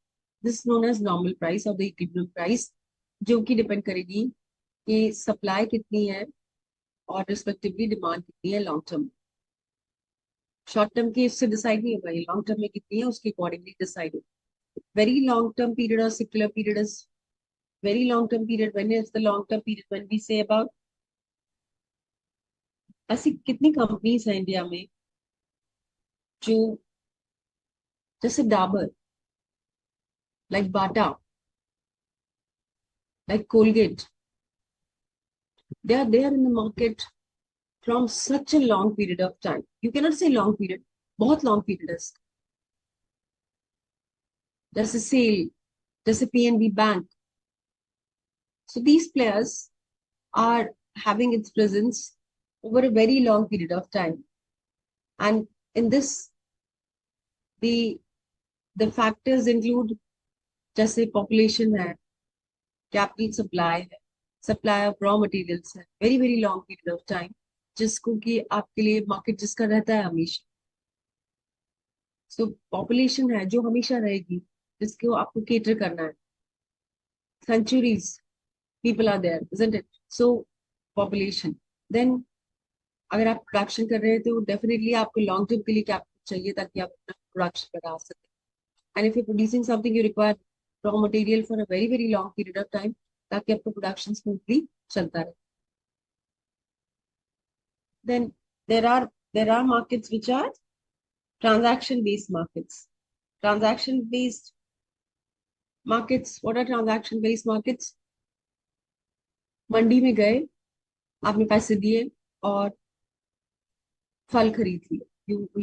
This is known as normal price or the equilibrium price, जो कि depend करेगी कि supply कितनी है और respectively demand कितनी है long term. Short term की इससे decide नहीं होगा, ये long term में कितनी है उसके accordingly decide होगा. Very long term period or secular period is very long term period. When is the long term period? When we say about, ऐसी कितनी कंपनीज हैं इंडिया में जो, जैसे Dabur, like Bata, like Colgate. They are there in the market from such a long period of time. You cannot say long period, बहुत long period है. जैसे SAIL, जैसे PNB Bank. So these players are having its presence over a very long period of time. And in this, the factors include जैसे population है, capital supply है, supply of raw materials है, very very long period of time, जिसको कि आपके लिए market जिसका रहता है हमेशा. So population है जो हमेशा रहेगी, जिसको आपको cater करना है. Centuries, people are there, isn't it? So population. Then अगर आप प्रोडक्शन कर रहे हैं तो डेफिनेटली आपको लॉन्ग टर्म के लिए कैपिटल चाहिए ताकि आप अपना प्रोडक्शन बढ़ा सकें. And if you producing something you require raw material for a very very long period of time ताकि आपका प्रोडक्शन स्मूथली चलता रहे. Then there are markets which are transaction based markets. Transaction based markets. What are transaction based markets? मंडी में गए, आपने पैसे दिए और फल खरीद लिए.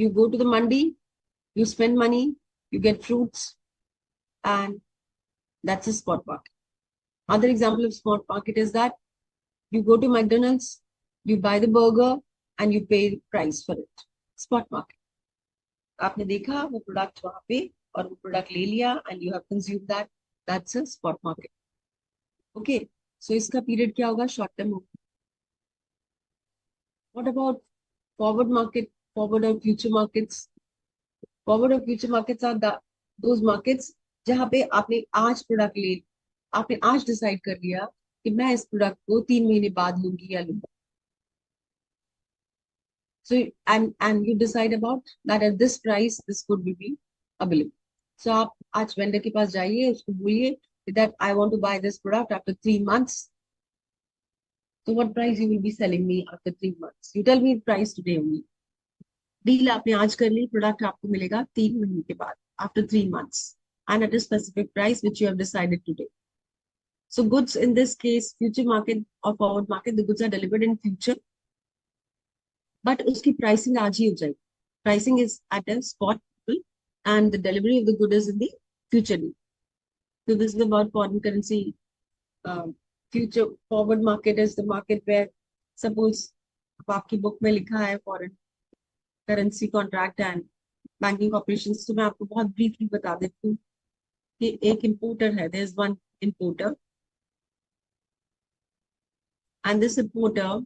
You go to the mandi, you spend money, you get fruits, and that's a spot market. Other example of spot market is that you go to McDonald's, you buy the burger, and you pay the price for it. Spot market. आपने देखा वो product वहां पे और वो product ले लिया and you have consumed that. That's a spot market. Okay. So इसका पीरियड क्या होगा? शॉर्ट टर्म होगा. What about forward market? Forward or future markets? Forward or future markets are those markets जहां पे आपने आज प्रोडक्ट ले, आपने आज डिसाइड कर लिया कि मैं इस प्रोडक्ट को 3 महीने बाद लूंगी या लूंगी. So and you decide about that at this price this could be available. So आप आज वेंडर के पास जाइए, उसको बोलिए that I want to buy this product after 3 months. So what price you will be selling me after 3 months? You tell me the price today only. Deal आपने आज कर ली, product आपको मिलेगा 3 महीने के बाद, after 3 months, and at a specific price which you have decided today. So goods in this case, future market or forward market, the goods are delivered in future, but उसकी pricing आज ही हो जाएगी. Pricing is at a spot level, and the delivery of the good is in the future day. So this is about foreign currency. Future forward market is the market where, suppose आपकी book में लिखा है foreign currency contract and banking operations, तो मैं आपको बहुत briefly बता देती हूँ कि एक importer है. There is one importer, and this importer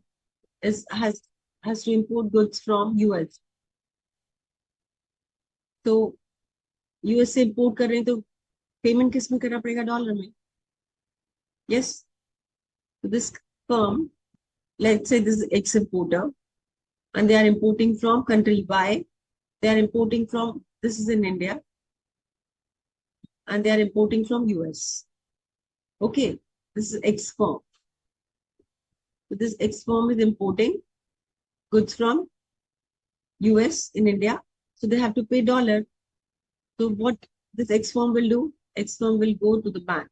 has to import goods from US. तो US से import कर रहे हैं तो पेमेंट किस में करना पड़ेगा? डॉलर में. Yes. So this firm, let's say this is X importer, and they are importing from country Y. They are importing from, this is in India, and they are importing from US. Okay, this is X firm. So this X firm is importing goods from US in India, so they have to pay dollar. So what this X firm will do? X firm will go to the bank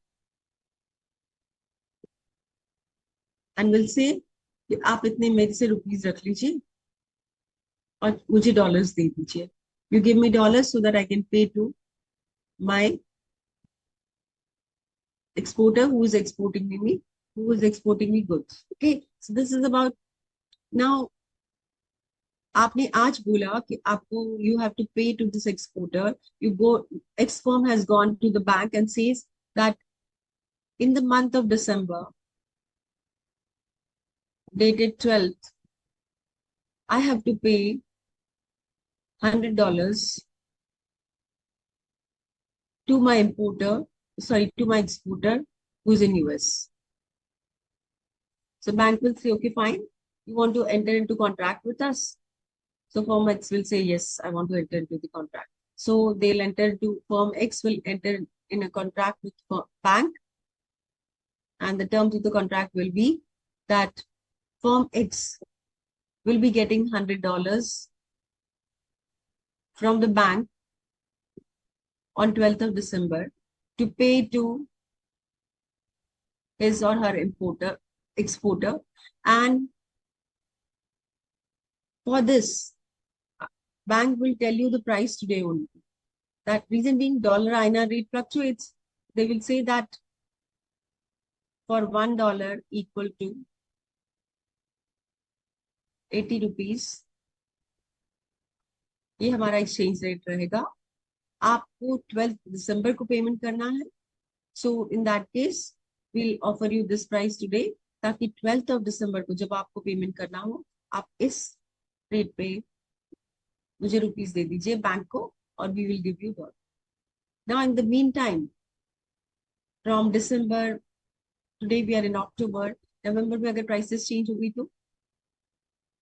and will say कि आप इतने मेरे से rupees रख लीजिए और मुझे dollars दे दीजिए. You give me dollars so that I can pay to my exporter who is exporting me goods. Okay, so this is about. Now आपने आज बोला कि आपको you have to pay to this exporter. You go, X firm has gone to the bank and says that in the month of December, dated 12th, I have to pay $100 to my importer, to my exporter who's in US. So bank will say, okay, fine. You want to enter into contract with us? So firm X will say, yes, I want to enter into the contract. So they'll enter into, firm X will enter in a contract with bank. And the terms of the contract will be that firm X will be getting $100 from the bank on 12th of December. to pay to his or her exporter, and for this, bank will tell you the price today only. That reason being, dollar INR rate fluctuates. They will say that for $1 equal to 80 rupees, ये हमारा exchange rate रहेगा. आपको 12 दिसंबर को payment करना है. So in that case we'll offer you this price today, ताकि 12th of December को जब आपको पेमेंट करना हो, आप इस रेट पे मुझे रुपीस दे दीजिए बैंक को, और we will give you $. Now in the meantime, from December, today we are in October, November में अगर prices change हो गई तो,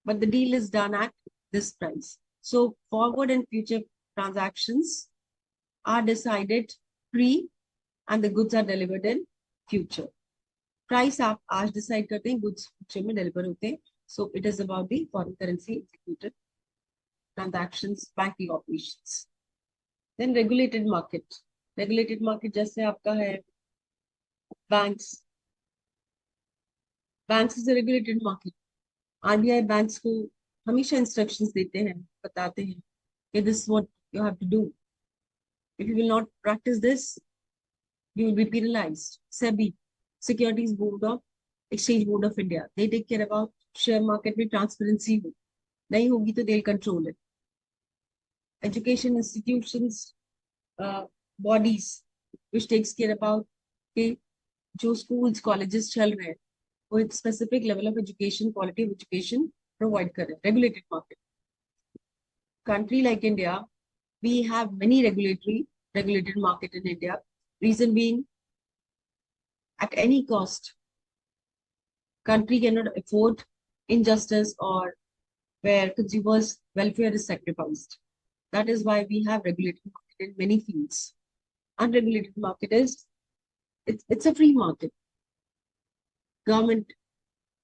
but the deal is done at this price. So forward and future transactions are decided pre and the goods are delivered in future. Price आप आज decide करते हैं, goods future में deliver होते हैं. So it is about the foreign currency executed transactions, banking operations. Then regulated market. Regulated market जैसे आपका है banks. Banks is a regulated market. RBI banks को हमेशा instructions देते हैं, बताते हैं कि this is what you have to do. If you will not practice this, you will be penalized. SEBI, Securities Board of Exchange Board of India, they take care about share market में transparency हो. नहीं होगी तो they'll control it. Education institutions, bodies which takes care about के जो schools, colleges चल रहे हैं, वो एक specific level of education, quality of education provide कर रहे हैं. Regulated market. Country like India, we have many regulated market in India. Reason being, at any cost, country cannot afford injustice or where consumers' welfare is sacrificed. That is why we have regulated market in many fields. Unregulated market is, it's a free market. Government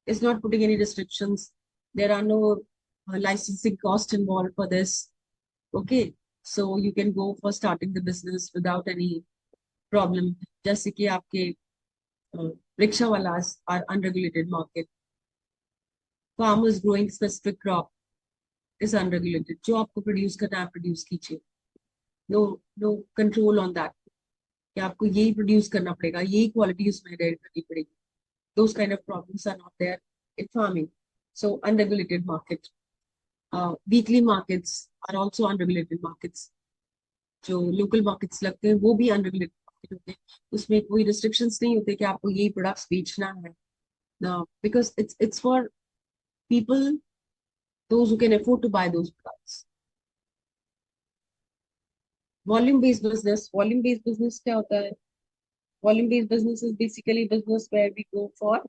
is not putting any restrictions. There are no licensing costs involved for this. Okay, so you can go for starting the business without any problem. जैसे कि आपके rickshaw walas are unregulated market. Farmers growing specific crop is unregulated. जो आपको produce करना है produce कीजिए. No control on that. कि आपको यही produce करना पड़ेगा, यही quality उसमें रेड करनी पड़ेगी. Those kind of problems are not there in farming. So unregulated market. Weekly markets are also unregulated markets. जो local markets लगते हैं वो भी unregulated market होते हैं. उसमें कोई restrictions नहीं होते कि आपको यही products बेचना है. No, because it's for people, those who can afford to buy those products. Volume-based business. Volume-based business क्या होता है? Volume-based business is basically business where we go for.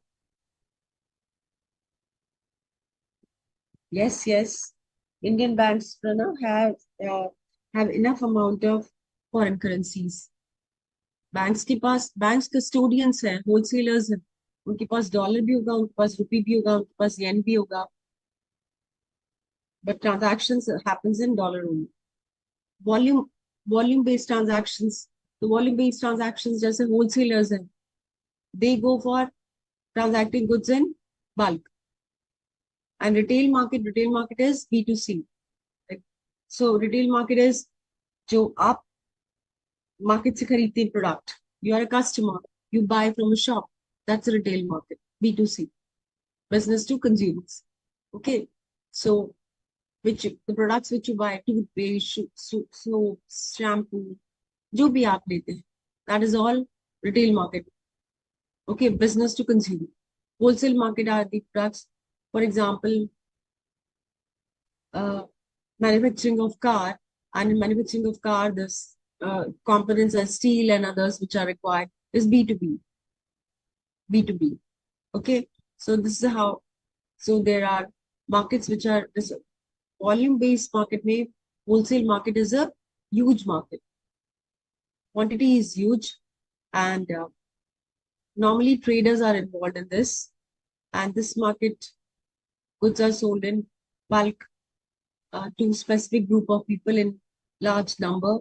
Yes. Indian banks have enough amount of foreign currencies. Banks के पास banks custodians हैं, wholesalers हैं. उनके पास dollar भी होगा, उनके पास रुपी भी होगा, उनके पास येन भी होगा. But transactions happens in dollar only. Volume-based transactions. The volume-based transactions जैसे wholesalers हैं, they go for transacting goods in bulk. And retail market is B2C. So retail market is जो आप market से खरीदते हैं product. You are a customer. You buy from a shop. That's a retail market. B2C. Business to consumers. Okay. So the products which you buy, toothpaste, soap, shampoo, जो भी आप लेते हैं, that is all retail market. Okay. Business to consumer. Wholesale market are the products. For example, manufacturing of car, and in manufacturing of car, this components as steel and others which are required is B2B. B2B. Okay, so this is how. So there are markets which are this volume-based market. May wholesale market is a huge market. Quantity is huge, and normally traders are involved in this. And this market, goods are sold in bulk to specific group of people in large number.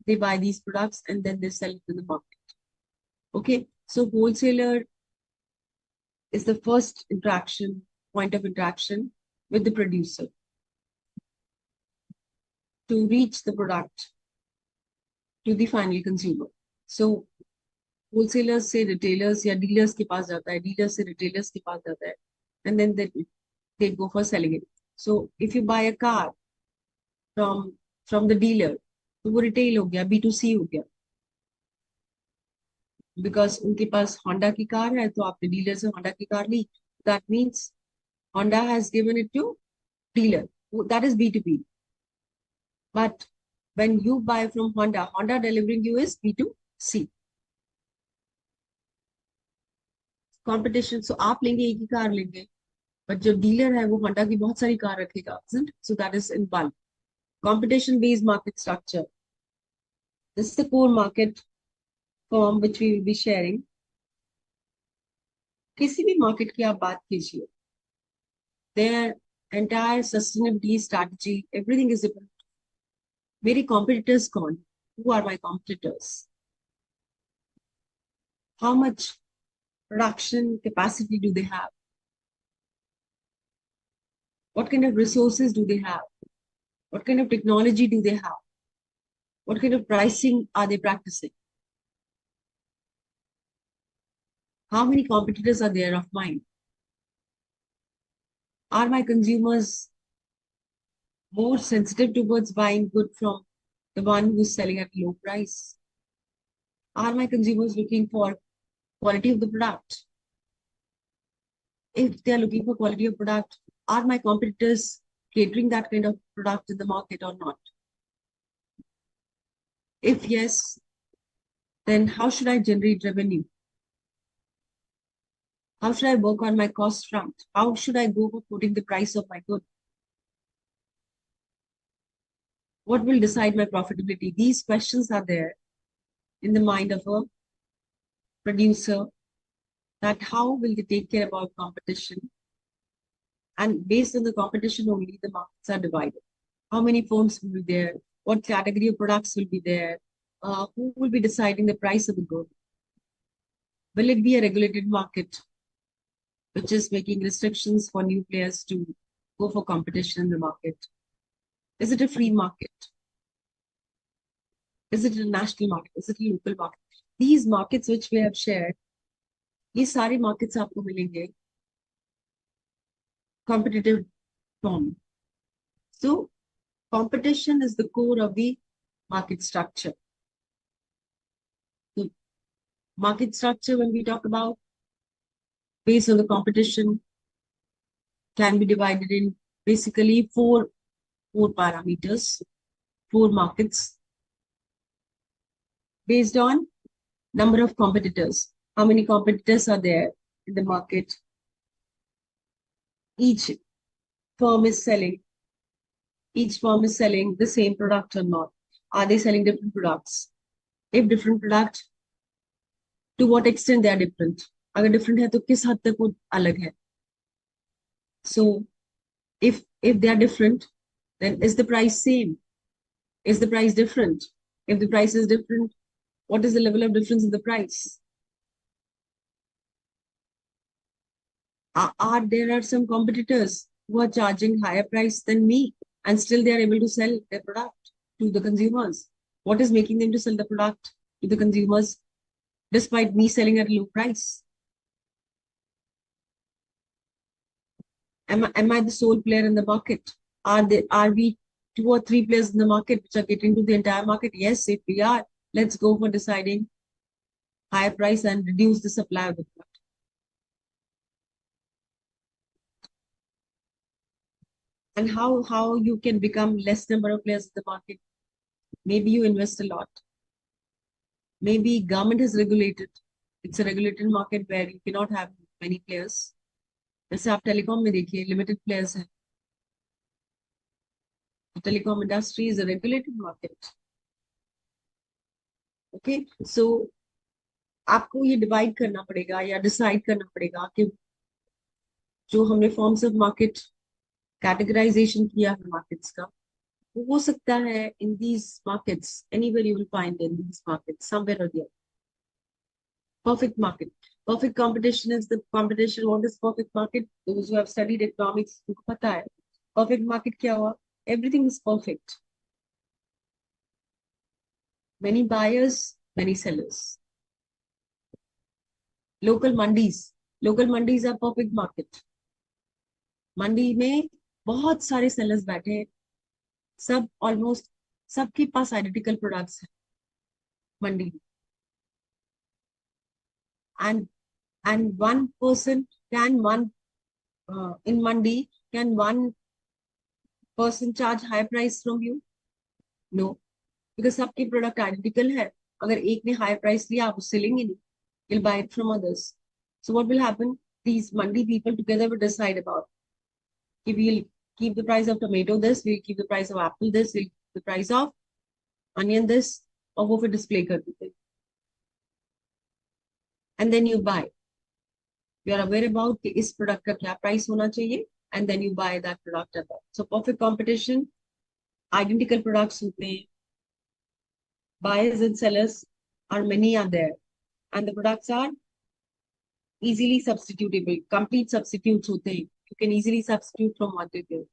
They buy these products and then they sell it in the market. Okay, so wholesaler is the first point of interaction with the producer to reach the product to the final consumer. So wholesalers से retailers या dealers के पास जाता है, dealers से retailers के पास जाता है, and then they go for selling it. So if you buy a car from the dealer, तो वो retail हो गया, B2C हो गया. Because उनके पास Honda की कार है, तो आपने dealer से Honda की कार ली. That means Honda has given it to dealer. That is B2B. But when you buy from Honda, Honda delivering you is B2C. Competition. So आप लेंगे एक ही कार लेंगे, but जो dealer है वो Honda की बहुत सारी कार रखेगा, isn't it? So that is in bulk. Competition-based market structure. This is the core market form which we will be sharing. किसी भी market की आप बात कीजिए, their entire sustainability strategy, everything is different. मेरे competitors कौन? Who are my competitors? How much production capacity do they have? What kind of resources do they have? What kind of technology do they have? What kind of pricing are they practicing? How many competitors are there of mine? Are my consumers more sensitive towards buying good from the one who's selling at low price? Are my consumers looking for quality of the product? If they are looking for quality of product, are my competitors catering that kind of product in the market or not? If yes, then how should I generate revenue? How should I work on my cost front? How should I go for putting the price of my good? What will decide my profitability? These questions are there in the mind of a producer, that how will they take care about competition? And based on the competition only, the markets are divided. How many firms will be there? What category of products will be there? Who will be deciding the price of the good? Will it be a regulated market, which is making restrictions for new players to go for competition in the market? Is it a free market? Is it a national market? Is it a local market? These markets which we have shared, ये सारे markets आपको मिलेंगे competitive form. So competition is the core of the market structure. The market structure, when we talk about, based on the competition, can be divided in basically four parameters, four markets, based on number of competitors. How many competitors are there in the market? Each firm is selling the same product or not? Are they selling different products? If different product, to what extent they are different? अगर different है तो किस हद तक वो अलग है? So if they are different, then is the price same? Is the price different? If the price is different, what is the level of difference in the price? There are some competitors who are charging higher price than me, and still they are able to sell their product to the consumers. What is making them to sell the product to the consumers despite me selling at a low price? Am I the sole player in the market? Are we 2 or 3 players in the market which are getting to the entire market? Yes, if we are, let's go for deciding higher price and reduce the supply of the product. And how you can become less number of players in the market? Maybe you invest a lot. Maybe government has regulated. It's a regulated market where you cannot have many players. जैसे आप telecom में देखिए, limited players हैं. The telecom industry is a regulated market. Okay, so आपको ये divide करना पड़ेगा या decide करना पड़ेगा कि जो हमने forms of market categorization किया है markets का, वो हो सकता है in these markets, anywhere you will find in these markets, somewhere or the other. Perfect market. Perfect competition is the competition. What is perfect market? Those who have studied economics, उनको पता है. Perfect market क्या हुआ? Everything is perfect. Many buyers, many sellers. Local mandis. Local mandis are perfect market. मंडी में बहुत सारे sellers बैठे हैं. सब ऑलमोस्ट सबके पास आइडेंटिकल प्रोडक्ट्स है मंडी में. And one person can one in mandi can one person charge high price from you? No, because सबके प्रोडक्ट आइडेंटिकल है. अगर एक ने हाई प्राइस लिया आप उससे लेंगे नहीं. You'll buy it from others. So what will happen? These mandi people together will decide about if we'll keep the price of tomato this, we'll keep the price of apple this, we'll keep the price of onion this, और वो फिर display कर देते हैं. And then you buy. You are aware about कि इस product का क्या प्राइस होना चाहिए, and then you buy that product at that. So perfect competition, identical products होते हैं. Buyers and sellers are many are there, and the products are easily substitutable. Complete substitutes होते हैं. You can easily substitute from one to the other.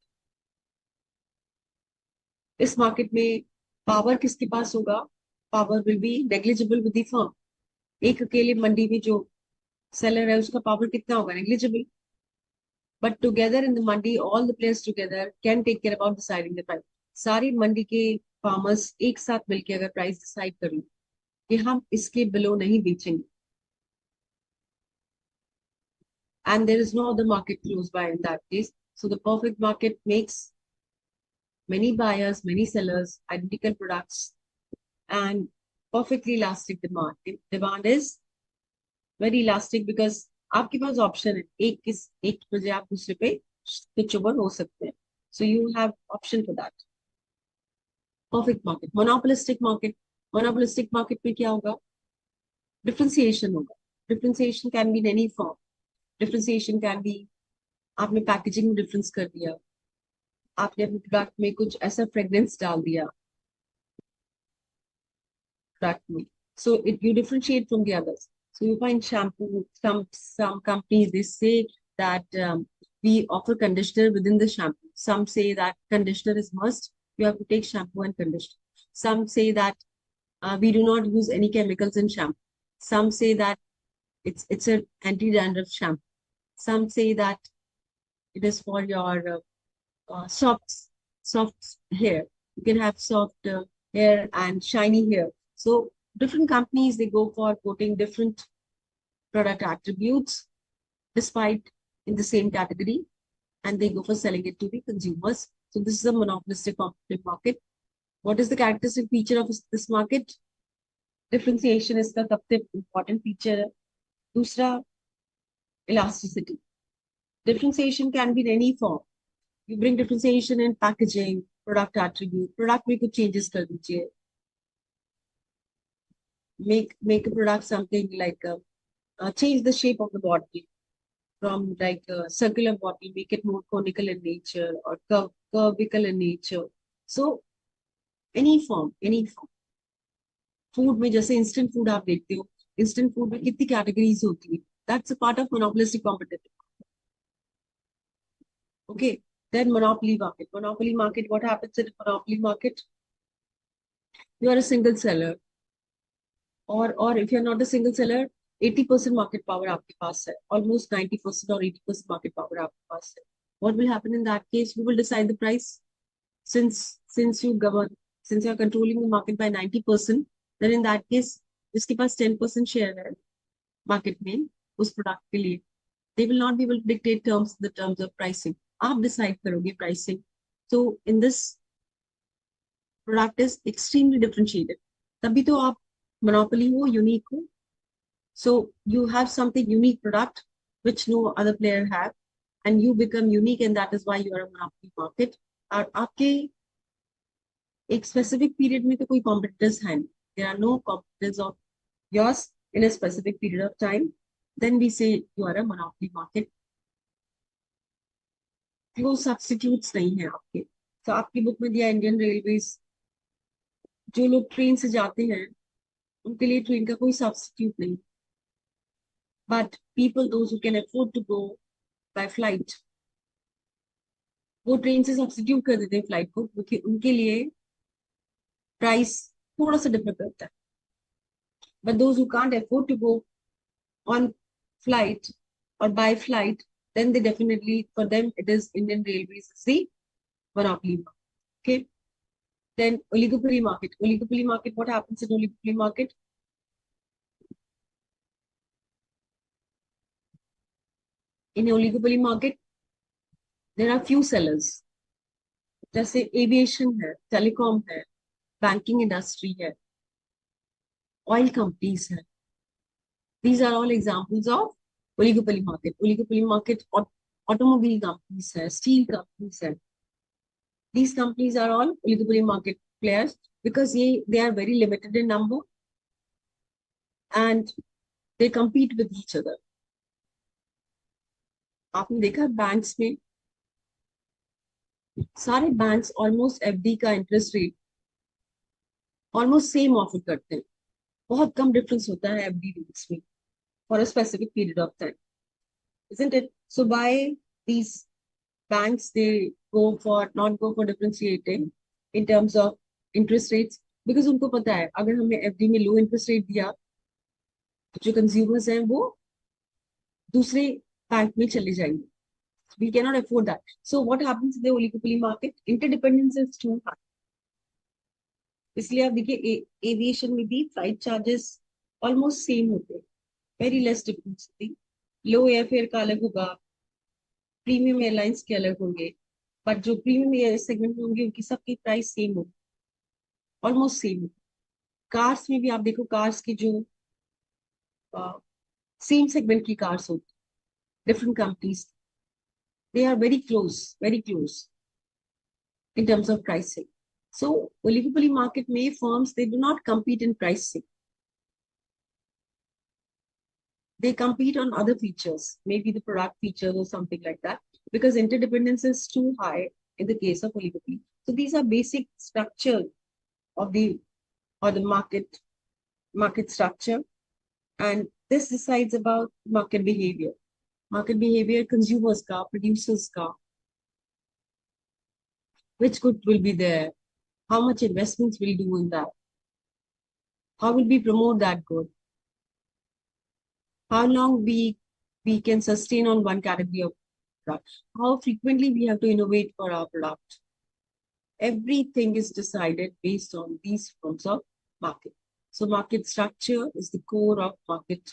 इस market में power किसके पास होगा? Power will be negligible with the firm. एक अकेले मंडी में जो सेलर है उसका पावर कितना होगा? Negligible. But together in the mandi all the players together can take care about deciding the price. सारी मंडी के फार्मर्स एक साथ मिलकर अगर प्राइस डिसाइड करें कि हम इसके बिलो नहीं बेचेंगे, and there is no other market close by in that case. So the perfect market makes many buyers, many sellers, identical products, and perfectly elastic demand. Demand is very elastic because आपके पास option है. एक बजे आप दूसरे पे switch over हो सकते हैं. So you have option for that. Perfect market. Monopolistic market. Monopolistic market में क्या होगा? Differentiation होगा. Differentiation can be in any form. Differentiation can be आपने पैकेजिंग में डिफरेंस कर दिया, आपने अपने प्रोडक्ट में कुछ ऐसा फ्रेग्रेंस डाल दिया प्रोडक्ट में. So you differentiate from the others. So you find shampoo, some companies they say that we offer conditioner within the shampoo. Some say that conditioner is must. You have to take shampoo and conditioner. Some say that we do not use any chemicals in shampoo. Some say that it's an anti-dandruff shampoo. Some say that it is for your soft hair. You can have soft hair and shiny hair. So different companies they go for quoting different product attributes despite in the same category, and they go for selling it to the consumers. So this is a monopolistic competitive market. What is the characteristic feature of this market? Differentiation is the सबसे important feature. दूसरा, elasticity. Differentiation can be in any form. You bring differentiation in packaging, product attribute, product में कुछ changes कर दीजिए. Make a product something like change the shape of the bottle from like a circular bottle, make it more conical in nature or curvical in nature. So any form. Food में जैसे instant food आप देखते हो, instant food में कितनी categories होती है. That's a part of monopolistic competition. Okay. Then monopoly market. Monopoly market, what happens in monopoly market? You are a single seller. Or if you're not a single seller, 80% market power आपके पास है. Almost 90% or 80% market power आपके पास है. What will happen in that case? Who will decide the price? Since you are controlling the market by 90%, then in that case, जिसके पास 10% share है market में उस product के लिए, they will not be able to dictate the terms of pricing. आप decide करोगे pricing. So in this product is extremely differentiated. तभी तो आप monopoly हो, unique हो. So you have something unique product which no other player have, and you become unique, and that is why you are a monopoly market. और आपके एक specific period में तो कोई competitors हैं नहीं. There are no competitors of yours in a specific period of time. Then we say you are a monopoly market. वो substitutes नहीं है आपके. तो आपकी बुक में दिया इंडियन रेलवेज, जो लोग ट्रेन से जाते हैं उनके लिए ट्रेन का कोई सब्स्टिट्यूट नहीं. But people, those who can afford to go by flight, वो ट्रेन से सब्स्टिट्यूट कर देते हैं फ्लाइट को, क्योंकि उनके लिए प्राइस थोड़ा सा डिफर करता है. But those who can't afford to go on flight or by flight, then they definitely, for them, it is Indian Railways is the monopoly market. Okay. Then oligopoly market. Oligopoly market, what happens in oligopoly market? In oligopoly market, there are few sellers. जैसे aviation है, telecom है, banking industry है, oil companies है. These are all examples of oligopoly market. Oligopoly market, automobile companies है, steel companies है. These companies are all oligopoly market players because they are very limited in number and they compete with each other. आपने देखा banks में सारे banks almost FD का interest rate almost same offer करते हैं. बहुत कम difference होता है एफडी रेट्स में for a specific period of time, isn't it? So why these banks they not go for differentiating in terms of interest rates? Because उनको पता है अगर हमें एफडी में लो इंटरेस्ट रेट दिया तो जो कंज्यूमर्स हैं वो दूसरे बैंक में चले जाएंगे. We cannot afford that. So what happens in the oligopoly market? Interdependence is too high. इसलिए आप देखिए एविएशन में भी फ्लाइट चार्जेस ऑलमोस्ट सेम होते हैं, वेरी लेस डिफरेंस होती. लो एयरफेयर का अलग होगा, प्रीमियम एयरलाइंस के अलग होंगे, बट जो प्रीमियम एयर सेगमेंट में होंगे उनकी सबकी प्राइस सेम होगी, ऑलमोस्ट सेम. कार्स में भी आप देखो, कार्स की जो सेम सेगमेंट की कार्स होती, different companies, they are very close in terms of pricing. So oligopoly market may firms, they do not compete in pricing. They compete on other features, maybe the product features or something like that, because interdependence is too high in the case of oligopoly. So these are basic structure of the market structure, and this decides about market behavior. Market behavior, consumers ka, producers ka, which good will be there, how much investments will do in that, how will we promote that good, how long we can sustain on one category of product, how frequently we have to innovate for our product. Everything is decided based on these forms of market. So market structure is the core of market.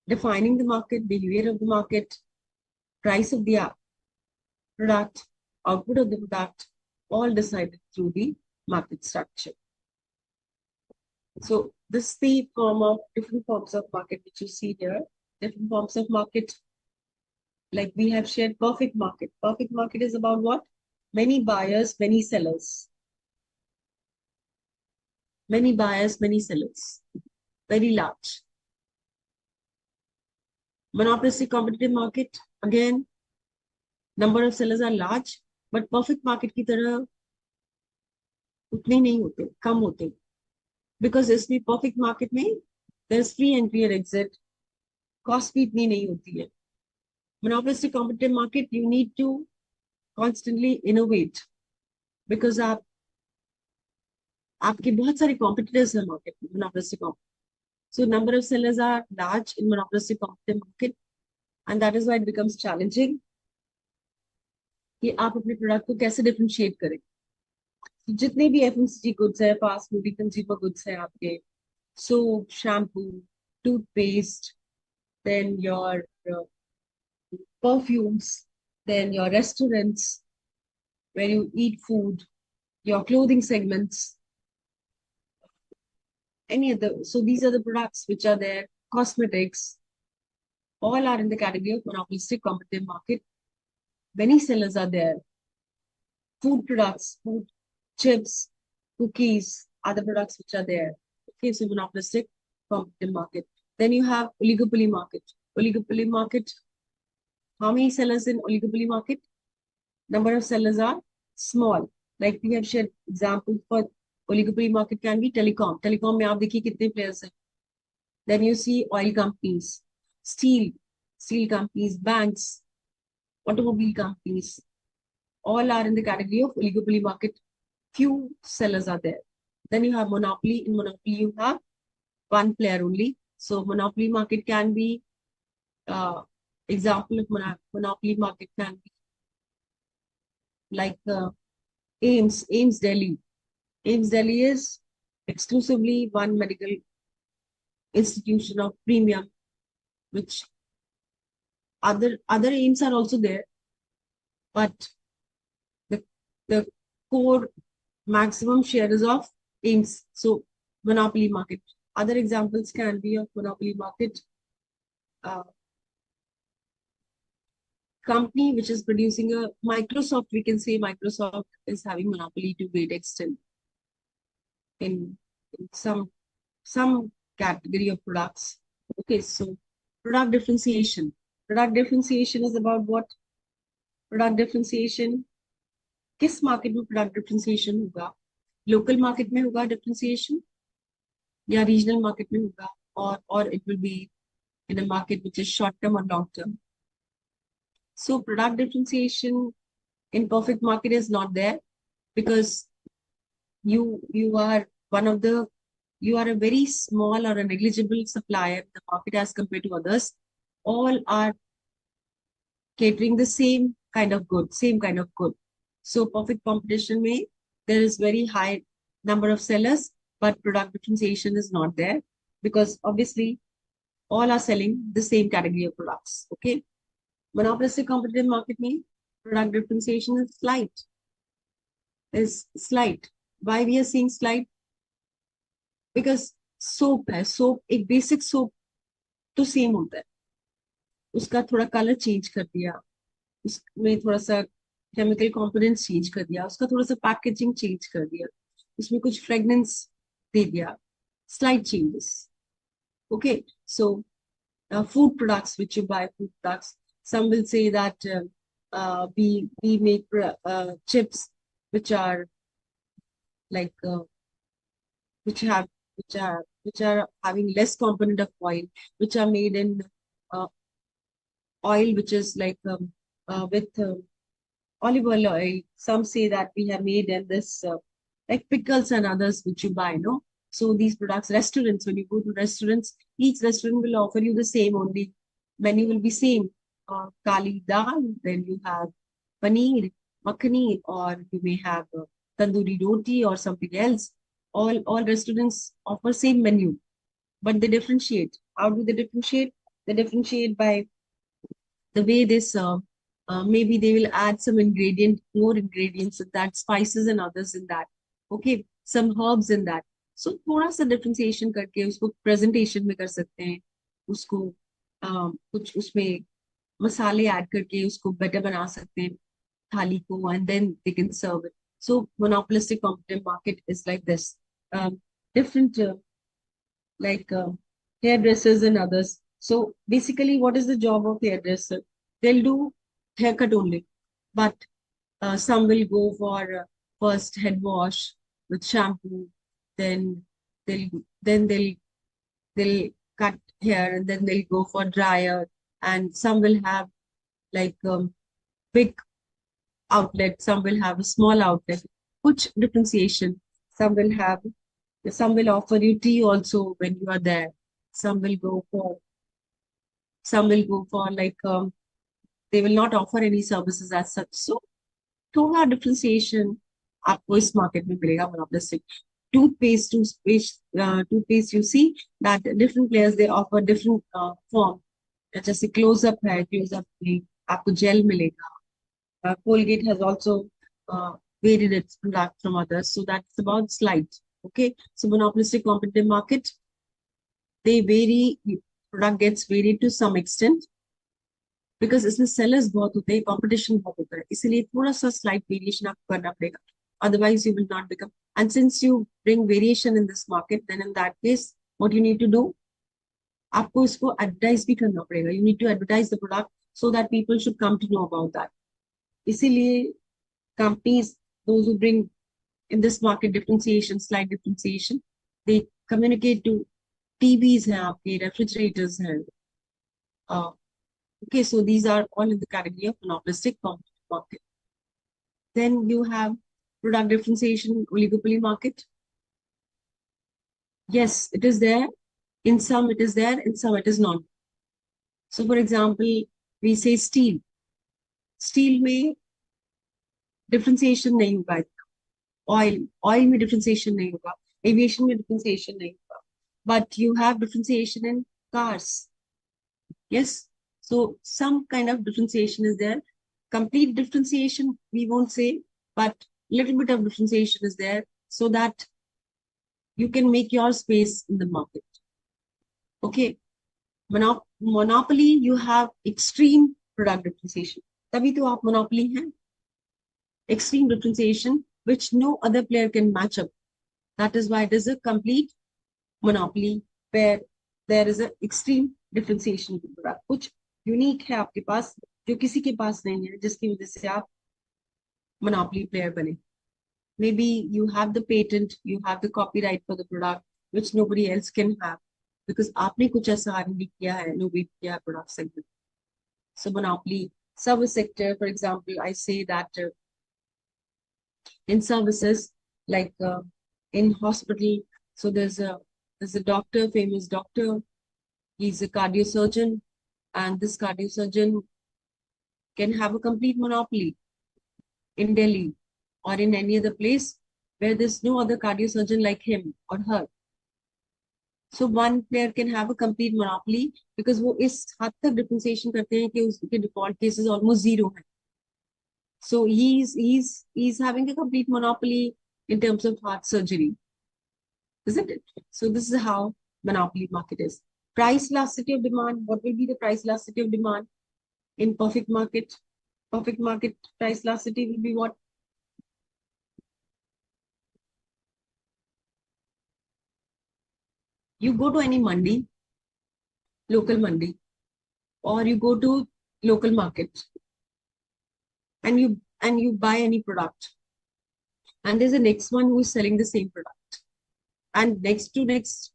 Defining the market, behavior of the market, price of the product, output of the product, all decided through the market structure. So this is the form of different forms of market which you see here. Different forms of market, like we have shared perfect market. Perfect market is about what? Many buyers, many sellers. Many buyers, many sellers. Very large. Monopolistic competitive market, again, number of sellers are large, but perfect market की तरह उतने नहीं होते, कम होते. Because इसमें perfect market में there's free entry and exit, cost भी इतनी नहीं होती है. Monopolistic competitive market, you need to constantly innovate because आपके बहुत सारे competitors हैं market में, monopolistic competitive. So number of sellers are large in monopolistic competitive market, and that is why it becomes challenging कि आप अपने प्रोडक्ट को कैसे डिफरेंशिएट करें. जितने भी एफएमसीजी गुड्स है, फास्ट मूविंग कंज्यूमर गुड्स है आपके, soap, shampoo, toothpaste, then your perfumes, then your restaurants where you eat food, your clothing segments, any other. So these are the products which are there. Cosmetics, all are in the category of monopolistic competitive market. Many sellers are there. Food products, food, chips, cookies, other products which are there. Okay, so monopolistic competitive market. Then you have oligopoly market. Oligopoly market, how many sellers in oligopoly market? Number of sellers are small. Like we have shared example for oligopoly market can be telecom. Telecom में आप देखिए कितने players हैं. Then you see oil companies. steel companies, banks, automobile companies, all are in the category of oligopoly market. Few sellers are there. Then you have monopoly. In monopoly, you have one player only. So monopoly market can be example of monopoly market can be like AIMS Delhi. AIMS Delhi is exclusively one medical institution of premium, which other AIMS are also there, but the the core maximum share is of AIMS. So monopoly market. Other examples can be of monopoly market. Company which is producing a Microsoft, we can say Microsoft is having monopoly to great extent in some category of products. Okay, so product differentiation. Product differentiation is about what? Product differentiation, किस market में product differentiation होगा? Local market में होगा differentiation या regional market में होगा, और it will be in a market which is short term or long term. So product differentiation in perfect market is not there, because you are a very small or a negligible supplier in the market as compared to others. All are catering the same kind of good. So perfect competition may there is very high number of sellers, but product differentiation is not there, because obviously all are selling the same category of products. Okay. Monopolistic competitive market means product differentiation is slight. Why we are seeing slight? Because soap एक basic soap तो same होता है, उसका थोड़ा colour change कर दिया, उसमें थोड़ा सा केमिकल कंपोनेंट्स चेंज कर दिया, उसका थोड़ा सा पैकेजिंग चेंज कर दिया, उसमें कुछ फ्रेगनेंस दे दिया, slight changes. Okay, so food products which you buy, food products, some will say that we make chips which are like which are having less component of oil, which are made in oil which is like with olive oil. Some say that we have made in this like pickles and others which you buy, no? So these products, restaurants, when you go to restaurants, each restaurant will offer you the same only. Menu will be same. Kali dal, then you have paneer, makhani, or you may have tandoori roti or something else. All restaurants offer same menu, but they differentiate. How do they differentiate? They differentiate by the way this maybe they will add some more ingredients in that, spices and others in that. Okay, some herbs in that. So थोड़ा सा differentiation करके उसको presentation में कर सकते हैं, उसको कुछ उसमें मसाले add करके उसको better बना सकते हैं थाली को, and then they can serve it. So monopolistic competitive market is like this. Different like hairdressers and others. So basically, what is the job of hairdresser? They'll do haircut only, but some will go for first head wash with shampoo, then they'll then they'll cut hair, and then they'll go for dryer, and some will have like big outlet, some will have a small outlet. Which differentiation? Some will have, some will offer you tea also when you are there. Some will go for like they will not offer any services as such. So थोड़ा differentiation आपको इस market में मिलेगा monopolistic. Toothpaste, you see that different players they offer different form. जैसे close-up है, close-up में आपको gel मिलेगा. Colgate has also varied its product from others, so that's about slight. Okay, so monopolistic competitive market, they vary, product gets varied to some extent, because इसमें sellers बहुत होते हैं, competition बहुत होता है, इसलिए थोड़ा सा slight variation आपको करना पड़ेगा, otherwise you will not become. And since you bring variation in this market, then in that case, what you need to do, आपको इसको advertise भी करना पड़ेगा. You need to advertise the product so that people should come to know about that. इसीलिए companies, those who bring in this market differentiation, slight differentiation, they communicate to TVs हैं आपके, refrigerators हैं, Okay, so these are all in the category of monopolistic market. Then you have product differentiation, oligopoly market. Yes, it is there. In some it is there, in some it is not. So for example, we say steel. Steel में differentiation नहीं होगा. Oil में differentiation नहीं होगा. Aviation में differentiation नहीं होगा. But you have differentiation in cars. Yes. So some kind of differentiation is there. Complete differentiation, we won't say, but little bit of differentiation is there so that you can make your space in the market. Okay. Monopoly, you have extreme product differentiation. तभी तो आप monopoly हैं. Extreme differentiation, which no other player can match up. That is why it is a complete monopoly where there is an extreme differentiation. कुछ unique है आपके पास जो किसी के पास नहीं है, जिसकी वजह से आप monopoly player बने. Maybe you have the patent, you have the copyright for the product, which nobody else can have, because आपने कुछ ऐसा R&D किया है, innovate किया है product segment. So monopoly, service sector, for example, I say that in services, like in hospital, so there's a doctor, famous doctor, he's a cardiosurgeon, and this cardiosurgeon can have a complete monopoly in Delhi or in any other place where there's no other cardiosurgeon like him or her. So one player can have a complete monopoly because वो इस हद तक differentiation करते हैं कि उसके default cases almost zero हैं. So he's having a complete monopoly in terms of heart surgery, isn't it? So this is how monopoly market is. Price elasticity of demand. What will be the price elasticity of demand in perfect market? Perfect market price elasticity will be what? You go to any mandi, local mandi, or you go to local market, and you buy any product, and there's a next one who is selling the same product, and next to next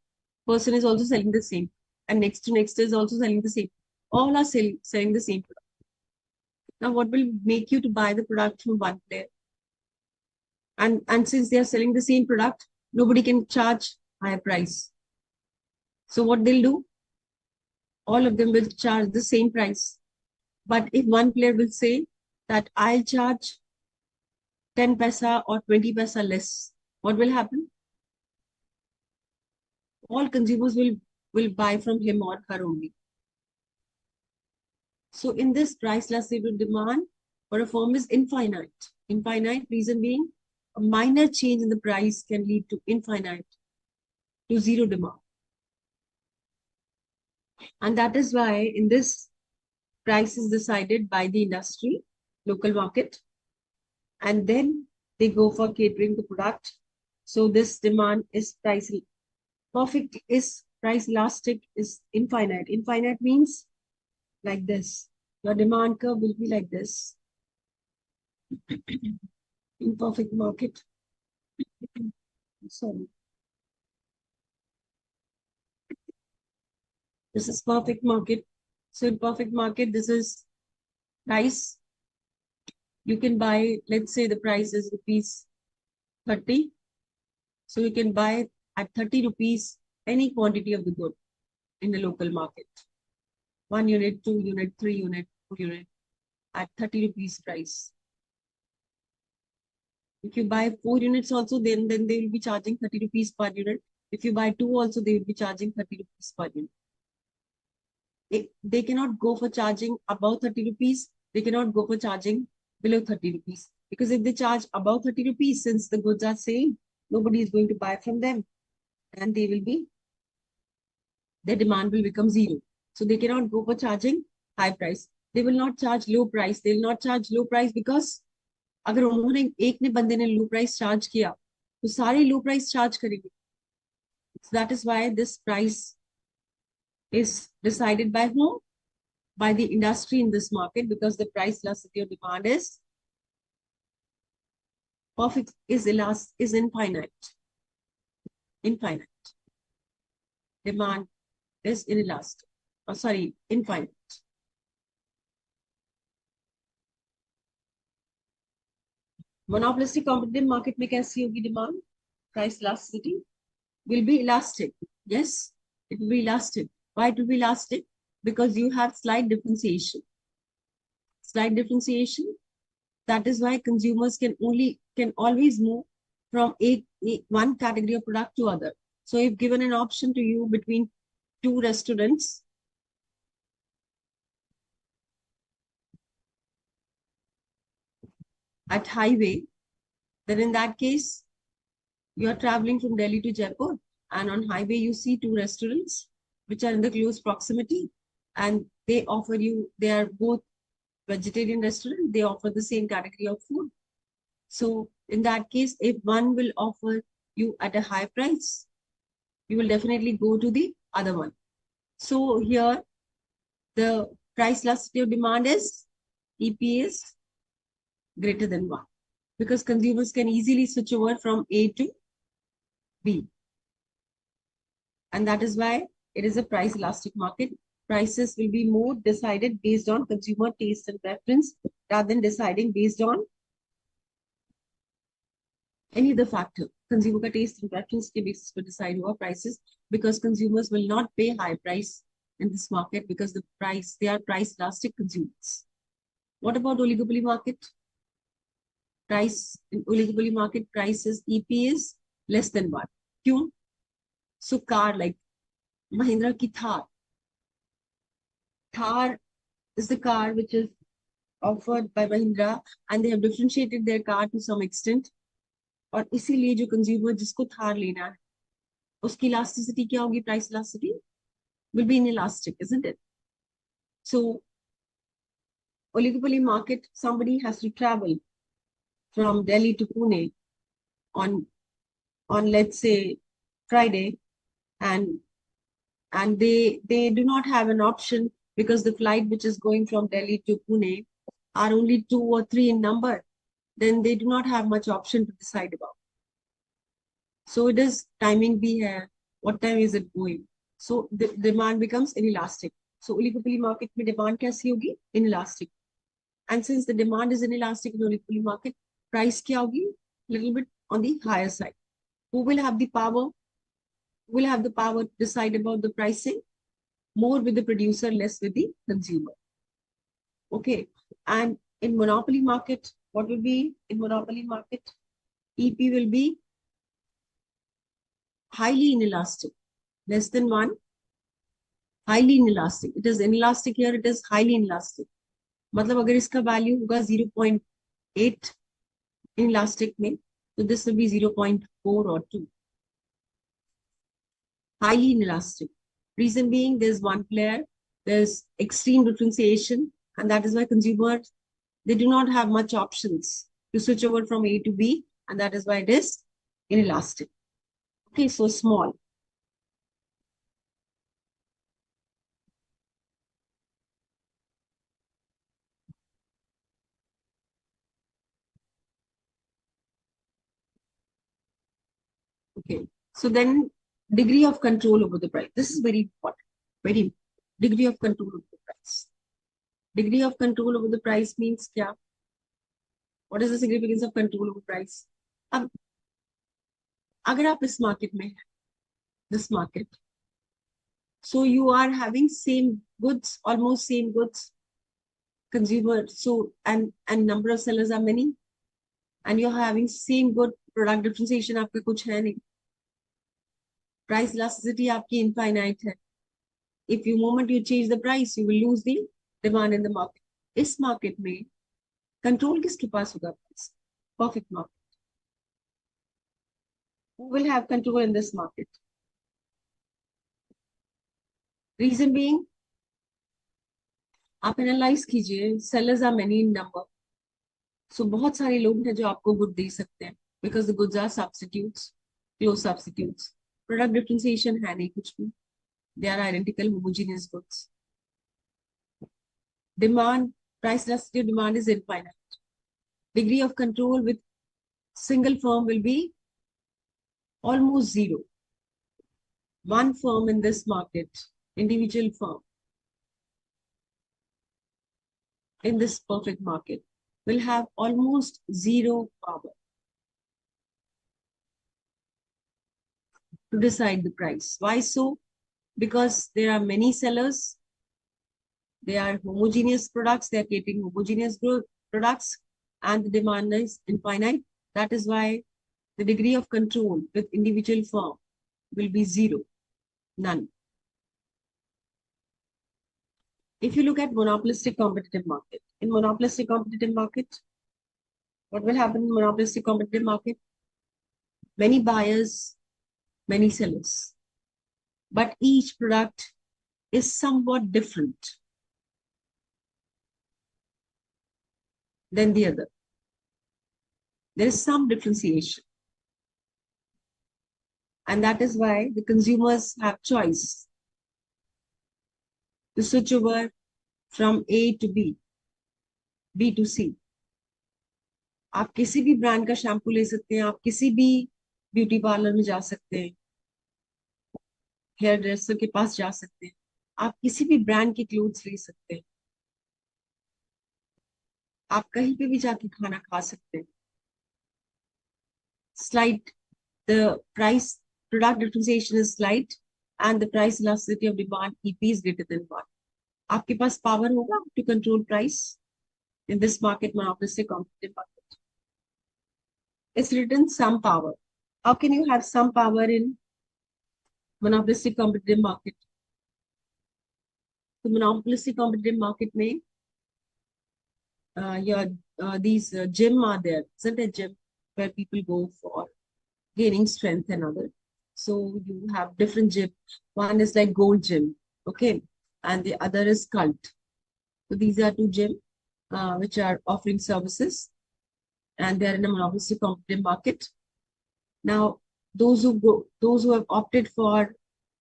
person is also selling the same, and next to next is also selling the same. All are selling the same product. Now, what will make you to buy the product from one player? And since they are selling the same product, nobody can charge higher price. So what they'll do? All of them will charge the same price. But if one player will say that I'll charge 10 paisa or 20 paisa less, what will happen? All consumers will buy from him or her only. So in this price elasticity demand for a firm is infinite. Infinite reason being a minor change in the price can lead to infinite to zero demand. And that is why in this price is decided by the industry, local market, and then they go for catering the product. So this demand is price perfect, is price elastic, is infinite. Infinite means like this. Your demand curve will be like this. In perfect market. Sorry. This is perfect market. So in perfect market, this is price. You can buy, let's say the price is rupees 30. So you can buy at 30 rupees any quantity of the good in the local market. 1 unit, 2 unit, 3 unit, 4 unit at 30 rupees price. If you buy 4 units also, then they will be charging 30 rupees per unit. If you buy 2 also, they will be charging 30 rupees per unit. They cannot go for charging above 30 rupees. They cannot go for charging below 30 rupees. Because if they charge above 30 rupees, since the goods are same, nobody is going to buy from them. And their demand will become zero. So they cannot go for charging high price. They will not charge low price. They will not charge low price because अगर उन्होंने एक ने बंदे ने low price charge किया, तो सारे low price charge करेंगे. So that is why this price is decided by whom? By the industry in this market, because the price elasticity of demand is perfect, is infinite. Infinite. Demand is inelastic. Oh, sorry, infinite. Monopolistic competitive market में कैसी होगी demand? Price elasticity will be elastic. Yes, it will be elastic. Why it will be elastic? Because you have slight differentiation. Slight differentiation. That is why consumers can always move from one category of product to other. So if given an option to you between two restaurants, at highway, then in that case, you are traveling from Delhi to Jaipur, and on highway you see two restaurants which are in the close proximity, and they are both vegetarian restaurant, they offer the same category of food. So in that case, if one will offer you at a high price, you will definitely go to the other one. So here, the price elasticity of demand is EP is greater than 1, because consumers can easily switch over from A to B. And that is why it is a price elastic market. Prices will be more decided based on consumer taste and preference rather than deciding based on any other factor. Consumer का taste and preference के basis पर decide हुआ prices, because consumers will not pay high price in this market because they are price elastic consumers. What about oligopoly market? In oligopoly market, prices EP is less than 1. क्यों? So car like Mahindra की Thar. Thar is the car which is offered by Mahindra, and they have differentiated their car to some extent. और इसीलिए जो consumer जिसको थार लेना है उसकी elasticity क्या होगी? Price elasticity will be inelastic, isn't it? So oligopoly market, somebody has to travel from Delhi to Pune on let's say Friday, and they do not have an option because the flight which is going from Delhi to Pune are only 2 or 3 in number. Then they do not have much option to decide about. So it is timing bhi hai, what time is it going? So the demand becomes inelastic. So oligopoly market में demand कैसी होगी? Inelastic. And since the demand is inelastic in oligopoly market, price क्या होगी? Little bit on the higher side. Who will have the power? Who will have the power to decide about the pricing? More with the producer, less with the consumer. Okay. And in monopoly market, what will be in monopoly market? EP will be highly inelastic, less than 1, highly inelastic. It is inelastic here, it is highly inelastic. मतलब अगर इसका value होगा 0.8 inelastic में, so this will be 0.4 or 2. Highly inelastic. Reason being, there's one player, there's extreme differentiation, and that is why consumers, they do not have much options to switch over from A to B, and that is why it is inelastic. Okay, so small. Okay, so then degree of control over the price. This is very important. Very degree of control over the price. Degree of control over the price means क्या? What is the significance of control over price? अब अगर आप इस market में हैं, this market, so you are having same goods, almost same goods, consumer, so and number of sellers are many, and you're having same good product differentiation, आपका कुछ है नहीं. Price elasticity आपकी infinite है. If you moment you change the price, you will lose the demand in the market. इस market में control किसके पास होगा? Perfect market. Who will have control in this market? Reason being, आप analyse कीजिए, sellers are many in number. So बहुत सारे लोग हैं जो आपको गुड दे सकते हैं, because the goods are substitutes, close substitutes. Product differentiation है नहीं कुछ भी. They are identical homogeneous goods. Demand, price elasticity of demand is infinite. Degree of control with single firm will be almost 0. One firm in this market, individual firm in this perfect market, will have almost zero power to decide the price. Why so? Because there are many sellers, they are homogeneous products, they are catering homogeneous products, and the demand is infinite. That is why the degree of control with individual firm will be zero, none. If you look at monopolistic competitive market, in monopolistic competitive market, what will happen in monopolistic competitive market? Many buyers, many sellers, but each product is somewhat different than the other. There is some differentiation. And that is why the consumers have choice to switch over from A to B, B to C. आप किसी भी brand का shampoo ले सकते हैं, आप किसी भी ब्यूटी पार्लर में जा सकते हैं, हेयर ड्रेसर के पास जा सकते हैं, आप किसी भी ब्रांड के क्लोथ्स ले सकते हैं, आप कहीं पे भी जाके खाना खा सकते हैं. Slight, the price product differentiation is slight and the price elasticity of demand EP is greater than 1. आपके पास पावर होगा to control price in this market, monopolistic competitive market. It's written some power. How can you have some power in monopolistic competitive market? The monopolistic competitive market में these gym are there, isn't it? Gym where people go for gaining strength and other. So you have different gym. One is like Gold Gym, okay, and the other is Cult. So these are two gym which are offering services, and they are in a monopolistic competitive market. Now, those who have opted for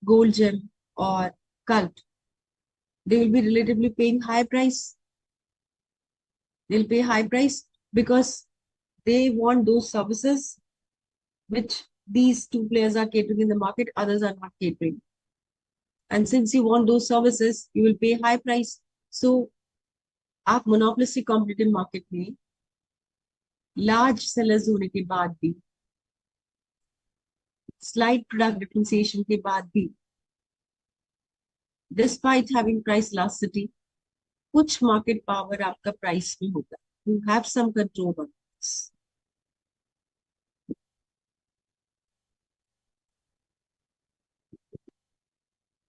Gold Gym or Cult, they will be relatively paying high price. They'll pay high price because they want those services which these two players are catering in the market, others are not catering. And since you want those services, you will pay high price. So, आप monopolistic competitive market में large sellers होने के बाद भी, slight product differentiation के बाद भी, despite having price elasticity, कुछ market power आपका price में होगा. You have some control on this.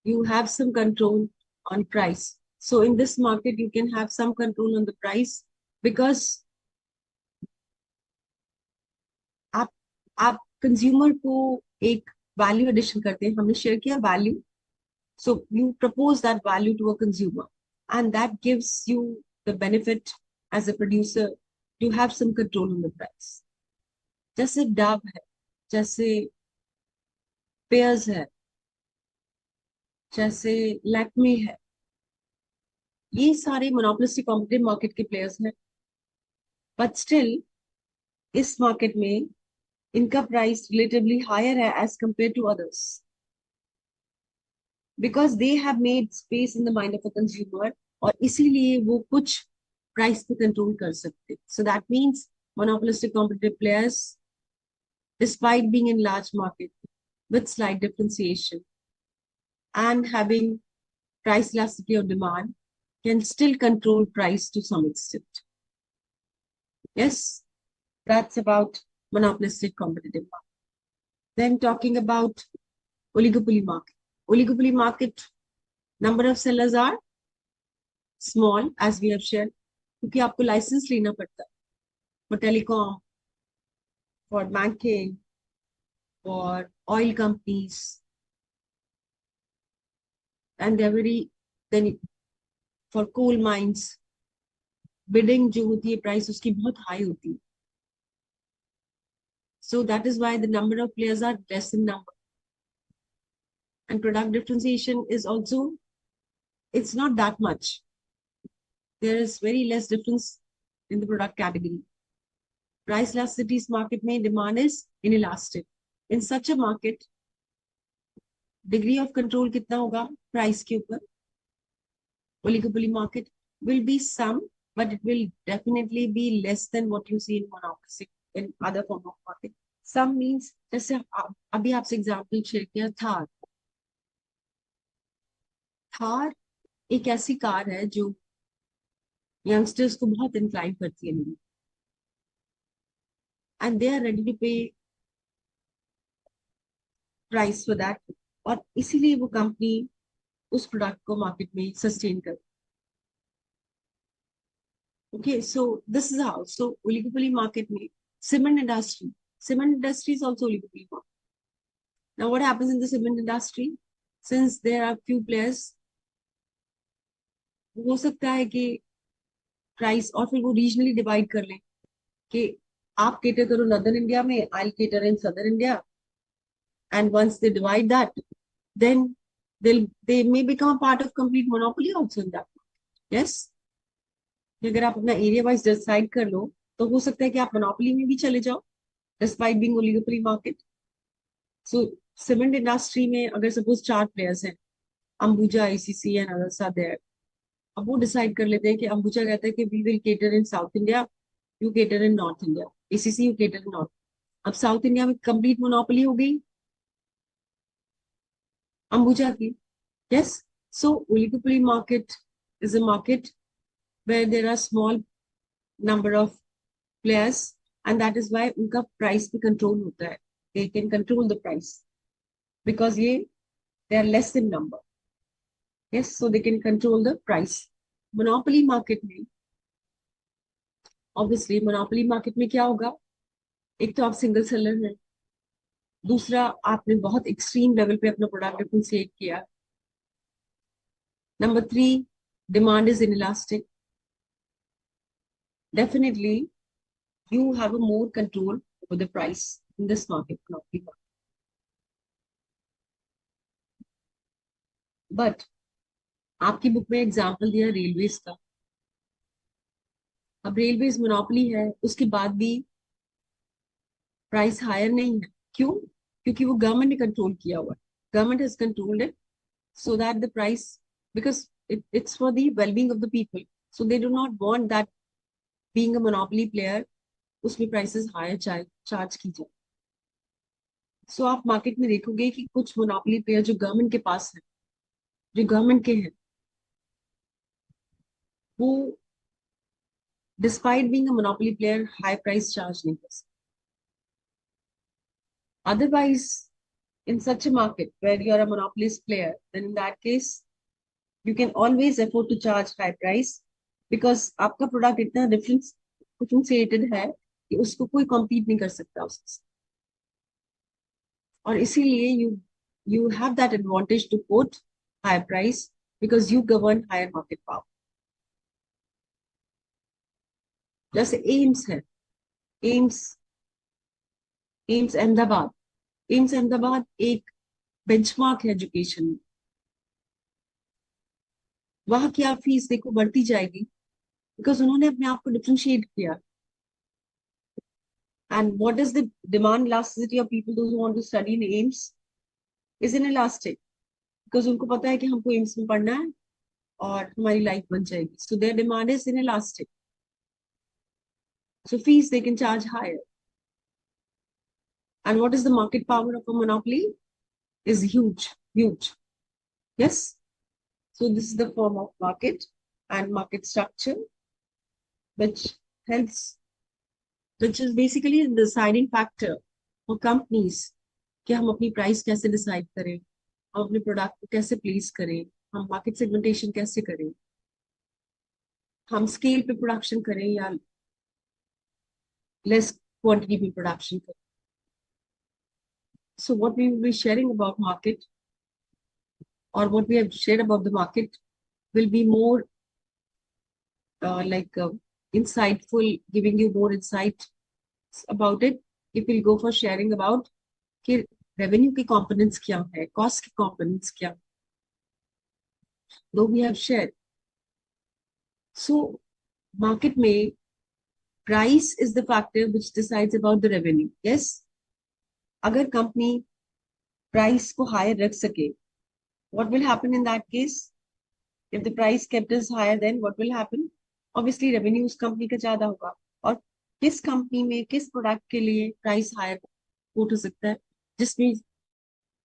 You have some control on price. So in this market, you can have some control on the price because आप consumer को एक value addition करते हैं. हमने share किया value. So you propose that value to a consumer, and that gives you the benefit as a producer. You have some control on the price. जैसे Dove है, जैसे Pears है, जैसे Lakme है, ये सारे monopolistic competitive market के players हैं, but still इस market में इनका price relatively higher है as compared to others because they have made space in the mind of a consumer और इसीलिए वो कुछ price पे control कर सकते. So that means monopolistic competitive players, despite being in large market with slight differentiation and having price elasticity of demand, can still control price to some extent. Yes, that's about monopolistic competitive market. Then talking about oligopoly market. Oligopoly market, number of sellers are small, as we have shared, क्योंकि आपको license लेना पड़ता है for telecom, for banking, for oil companies, and they're very, then for coal mines, bidding जो होती है price उसकी बहुत high होती है. So that is why the number of players are less in number. And product differentiation is also, it's not that much. There is very less difference in the product category. Price elasticity market में demand is inelastic. In such a market, degree of control कितना होगा price के ऊपर? Oligopoly market will be some but it will definitely be less than what you see in monopolistic in other form of market. Some means जैसे अभी आपसे example share किया थार. थार एक ऐसी कार है जो यंगस्टर्स को बहुत इंक्लाइन करती है लेने, and they are ready to pay price for that, और इसीलिए वो कंपनी उस प्रोडक्ट को मार्केट में सस्टेन कर. Okay, so this is how. So oligopoly market में cement industry is also oligopoly market. Now what happens in the cement industry? Since there are few players, हो सकता है कि प्राइस और फिर वो रीजनली डिवाइड कर लें कि आप केटर करो नॉर्दर्न इंडिया में, I cater in southern India, and once they divide that, then they may become a part of complete monopoly also in that. Yes, अगर आप अपना एरिया वाइज डिसाइड कर लो तो हो सकता है कि आप मोनोपोली में भी चले जाओ despite being oligopoly market. So cement industry में अगर सपोज 4 प्लेयर्स हैं, Ambuja, ACC and others are there. अब वो डिसाइड कर लेते हैं कि अंबुजा कहता है कि we will cater in south India, you cater in north India, ACC you cater in north. अब साउथ इंडिया में कंप्लीट मोनोपोली हो गई अंबुजा की. Yes, so oligopoly market is a market where there are small number of players, and that is why उनका price पे control होता है. They can control the price because they are less in number. Yes, so they can control the price. Monopoly market में obviously monopoly market में क्या होगा? एक तो आप सिंगल सेलर हैं, दूसरा आपने बहुत एक्सट्रीम लेवल पे अपना प्रोडक्ट डिफरेंशिएट किया. Number 3, demand is inelastic. Definitely you have a more control over the price in this market, monopoly market. But आपकी बुक में एग्जाम्पल दिया रेलवेज का. अब रेलवेज मोनोपोली है, उसके बाद भी प्राइस हायर नहीं है. क्यों? क्योंकि वो गवर्नमेंट ने कंट्रोल किया हुआ है. Government has controlled it so that the price, because it's for the well-being of the people, so they do not want that being a monopoly player उसमें prices higher charge की जाए. So आप market में देखोगे कि कुछ monopoly player जो government के पास है, जो गवर्नमेंट के हैं, वो despite being a monopoly player high price charge नहीं कर सकते. Otherwise, in such a market where you are a monopolist player, then in that case you can always afford to charge high price because आपका product इतना differentiated है कि उसको कोई compete नहीं कर सकता उससे. और इसीलिए you have that advantage to quote higher price because you govern higher market power. जैसे एम्स है, एम्स अहमदाबाद एक बेंचमार्क है एजुकेशन में. वहां की आप फीस देखो बढ़ती जाएगी बिकॉज उन्होंने अपने आप को डिफरेंशिएट किया. And what is the demand elasticity of people those who want to study in AIMS is inelastic because उनको पता है कि हमको AIMS में पढ़ना है और हमारी लाइफ बन जाएगी. So their demand is inelastic. So fees they can charge higher. And what is the market power of a monopoly? Is huge. Yes. So this is the form of market and market structure, which helps, which is basically the deciding factor for companies कि हम अपनी price कैसे decide करें, हम अपने product को कैसे place करें, हम मार्केट सेगमेंटेशन कैसे करें, हम स्केल पे प्रोडक्शन करें या लेस क्वांटिटी पे प्रोडक्शन करें. So what we will be sharing about market or what we have shared about the market will be more insightful, giving you more insight about it. If we'll go for sharing about कि revenue के components क्या है, cost के components क्या, though we have shared. So market में price is the factor which decides about the revenue. Yes, अगर company price को higher रख सके, what will happen in that case? If the price kept is higher, then what will happen? Obviously revenue उस company का ज्यादा होगा, और किस कंपनी में किस प्रोडक्ट के लिए प्राइस हायर कोट हो सकता है, जिसमें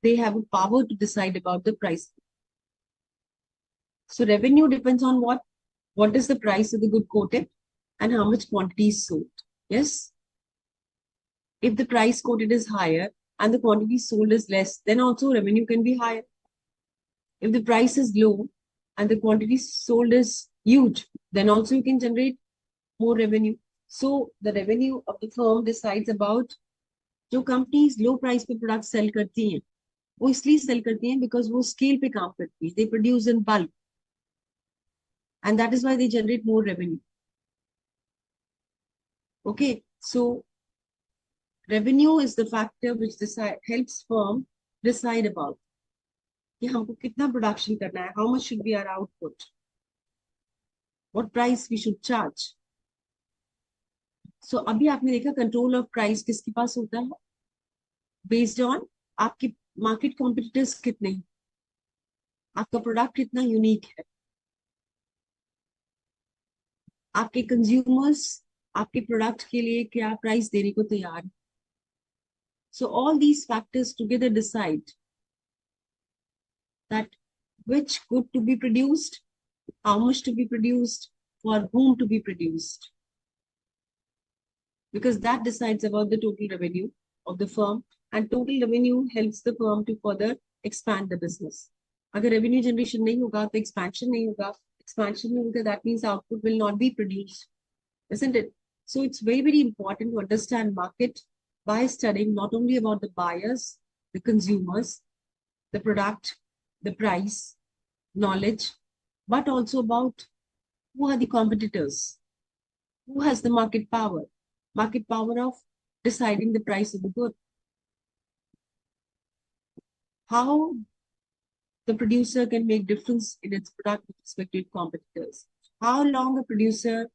they have power to decide about the price. So revenue depends on what is the price of the good quoted and how much quantity is sold. Yes. If the price quoted is higher and the quantity sold is less, then also revenue can be higher. If the price is low and the quantity sold is huge, then also you can generate more revenue. So the revenue of the firm decides about जो companies low price पे product sell करती हैं, वो इसलिए sell करती हैं because वो scale पे काम करती हैं. They produce in bulk, and that is why they generate more revenue. Okay, so revenue is the factor which helps firm decide about कि हमको कितना production करना है, how much should be our output, what price we should charge. So अभी आपने देखा control of price किसके पास होता है, based on आपके market competitors कितने हैं, आपका product कितना unique है, आपके consumers आपके product के लिए क्या price देने को तैयार है. So all these factors together decide that which good to be produced, how much to be produced, for whom to be produced. Because that decides about the total revenue of the firm, and total revenue helps the firm to further expand the business. अगर revenue generation नहीं होगा तो expansion नहीं होगा. Expansion नहीं होगा, that means output will not be produced, isn't it? So it's very, very important to understand market by studying not only about the buyers, the consumers, the product, the price, knowledge, but also about who are the competitors, who has the market power of deciding the price of the good, how the producer can make difference in its product with respect to its competitors, how long a producer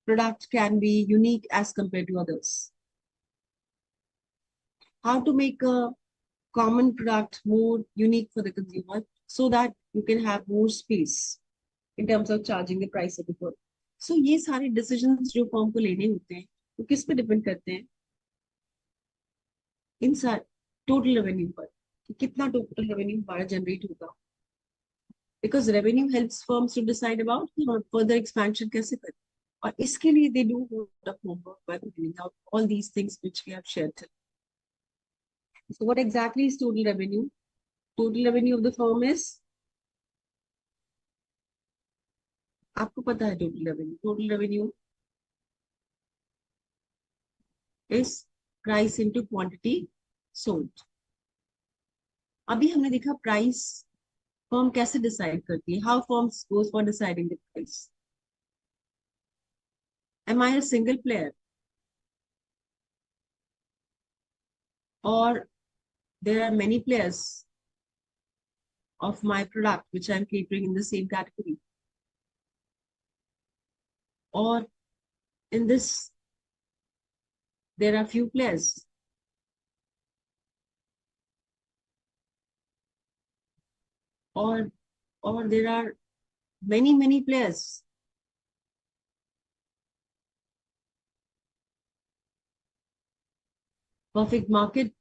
product can be unique as compared to others, how to make a common product more unique for the consumer so that you can have more space in terms of charging the price of the good. So ये सारे decisions जो firm को लेने होते हैं वो किस पे depend करते हैं, इन सारे total revenue पर, कि कितना total revenue हमारा generate होगा. Because revenue helps firms to decide about further expansion कैसे करें, और इसके लिए they do a lot of homework by figuring out all these things which we have shared. So what exactly is total revenue? Total revenue of the firm is, आपको पता है total revenue. Total revenue is price into quantity sold. अभी हमने देखा price firm कैसे decide करती है, how firms goes for deciding the price. Am I a single player, or there are many players of my product which I'm catering in the same category, or in this there are few players, or there are many players. Perfect market,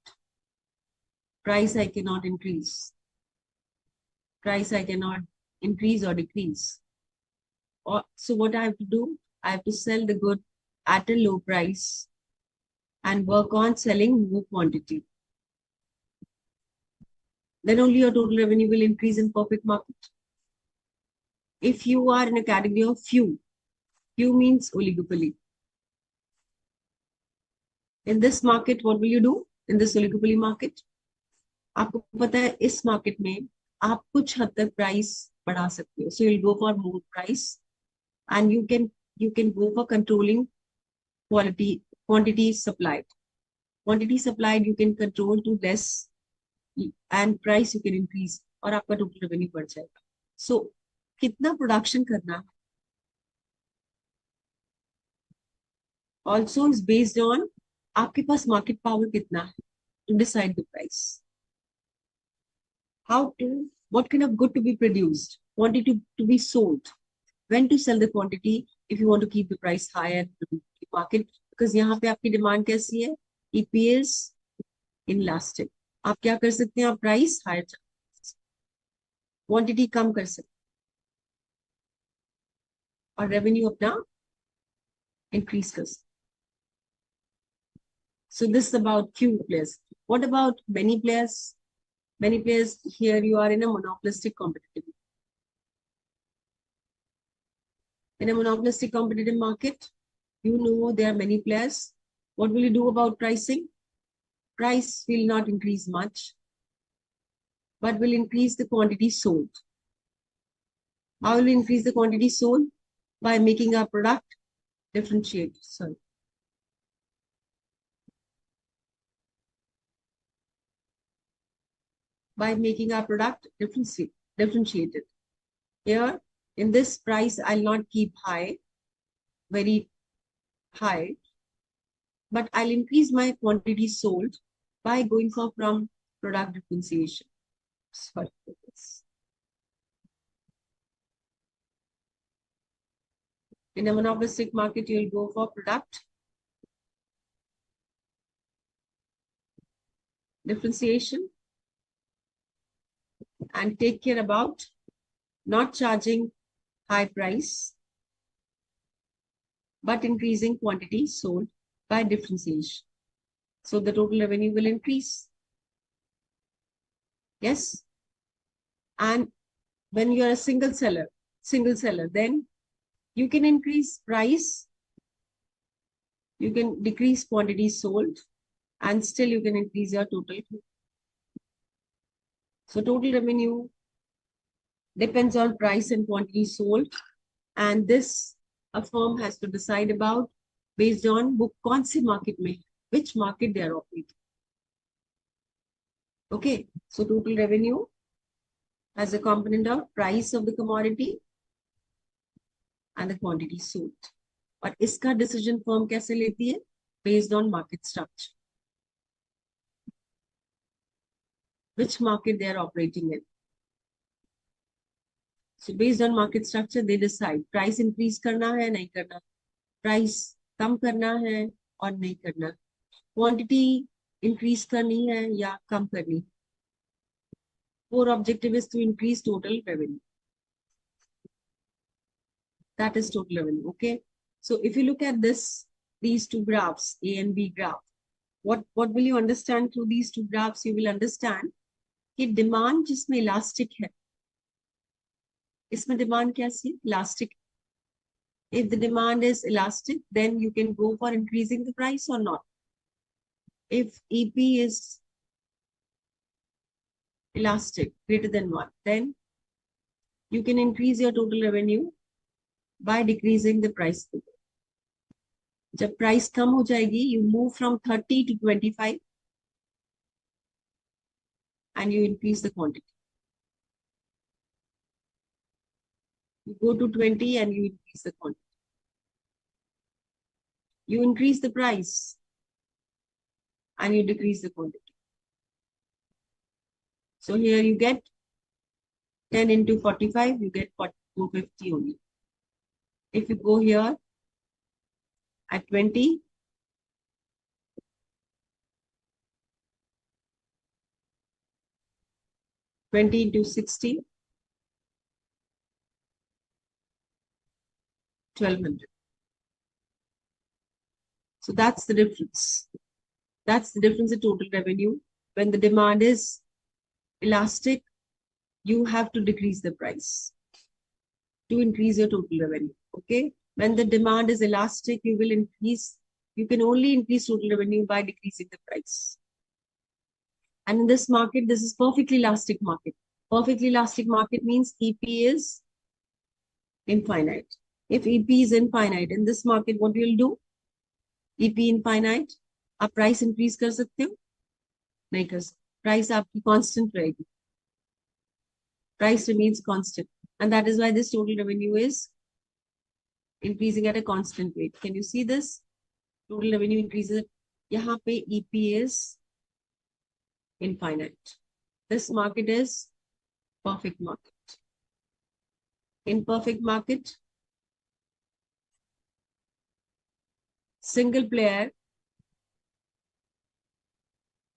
price I cannot increase. Price I cannot increase or decrease. So what I have to do? I have to sell the good at a low price and work on selling more quantity. Then only your total revenue will increase in perfect market. If you are in a category of few means oligopoly. In this market, what will you do? In this oligopoly market, आपको पता है इस market में आप कुछ हद तक price बढ़ा सकते हो. So you'll go for more price, and you can go for controlling quantity supplied. Quantity supplied you can control to less, and price you can increase, और आपका total revenue बढ़ जाएगा. So कितना production करना है also is based on आपके पास market power कितना है to decide the price. What kind of good to be produced, quantity to be sold, when to sell the quantity if you want to keep the price higher in the market, because यहाँ पे आपकी demand कैसी है, EP is inelastic. आप क्या कर सकते हैं, आप price higher quantity कम कर सकते हैं और revenue अपना increase कर सकते हैं. So this is about few players. What about many players? Many players, here you are in a monopolistic competitive. In a monopolistic competitive market, you know there are many players. What will you do about pricing? Price will not increase much, but will increase the quantity sold. How will we increase the quantity sold? By making our product differentiated. Sorry. By making our product differentiated. Here, in this price, I'll not keep high, very high, but I'll increase my quantity sold by going for from product differentiation. Sorry for this. In a monopolistic market, you'll go for product differentiation and take care about not charging high price, but increasing quantity sold by differentiation. So the total revenue will increase. Yes. And when you are a single seller, then you can increase price, you can decrease quantity sold, and still you can increase your total. So total revenue depends on price and quantity sold, and this a firm has to decide about based on book कौन से market में, which market they are operating. Okay, so total revenue has a component of price of the commodity and the quantity sold. और इसका decision firm कैसे लेती है? Based on market structure. Which market they are operating in. So based on market structure, they decide price increase करना है, नहीं करना, price कम करना है और नहीं करना, quantity increase करनी है या कम करनी. Core objective is to increase total revenue. That is total revenue. Okay. So if you look at this, these two graphs, A and B graph, what will you understand through these two graphs? You will understand कि demand जिसमें elastic है, इसमें demand कैसी है? Elastic. If the demand is elastic, then you can go for increasing the price or not. If EP is elastic, greater than 1, then you can increase your total revenue by decreasing the price. जब price कम हो जाएगी, you move from 30 to 25 and you increase the quantity. You go to 20 and you increase the quantity. You increase the price and you decrease the quantity. So here you get 10 into 45, you get 450 only. If you go here at 20, into 60, 1200. So that's the difference. That's the difference in total revenue. When the demand is elastic, you have to decrease the price to increase your total revenue. Okay. When the demand is elastic, you can only increase total revenue by decreasing the price. And in this market, this is perfectly elastic market. Perfectly elastic market means EP is infinite. If EP is infinite in this market, what you'll do? EP infinite, आप price increase कर सकते हो? नहीं कर सकते. Price आपकी constant रहेगी. Price remains constant. And that is why this total revenue is increasing at a constant rate. Can you see this? Total revenue increases. यहाँ पे EP is infinite. This market is perfect market. In perfect market, single player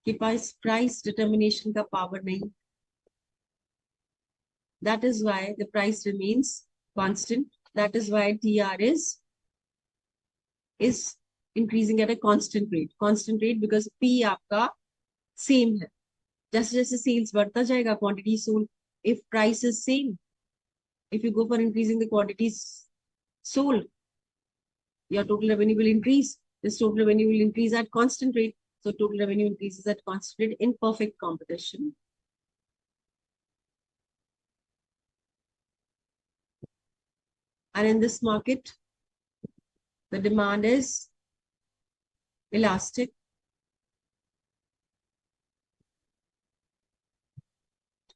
के पास price determination का power नहीं. That is why the price remains constant. That is why TR is increasing at a constant rate. Constant rate because P आपका same है. जैसे जैसे sales बढ़ता जाएगा, quantity sold. If price is same, if you go for increasing the quantities sold, your total revenue will increase. This total revenue will increase at constant rate. So total revenue increases at constant rate in perfect competition. And in this market, the demand is elastic,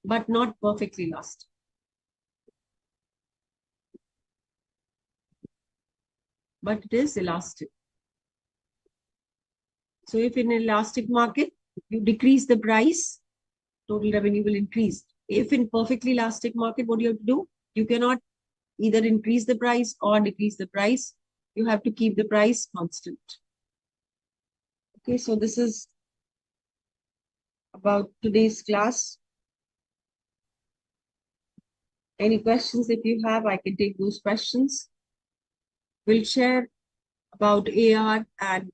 but not perfectly elastic. But it is elastic. So if in an elastic market, you decrease the price, total revenue will increase. If in perfectly elastic market, what do you have to do? You cannot either increase the price or decrease the price. You have to keep the price constant. Okay, so this is about today's class. Any questions if you have, I can take those questions. We'll share about AR and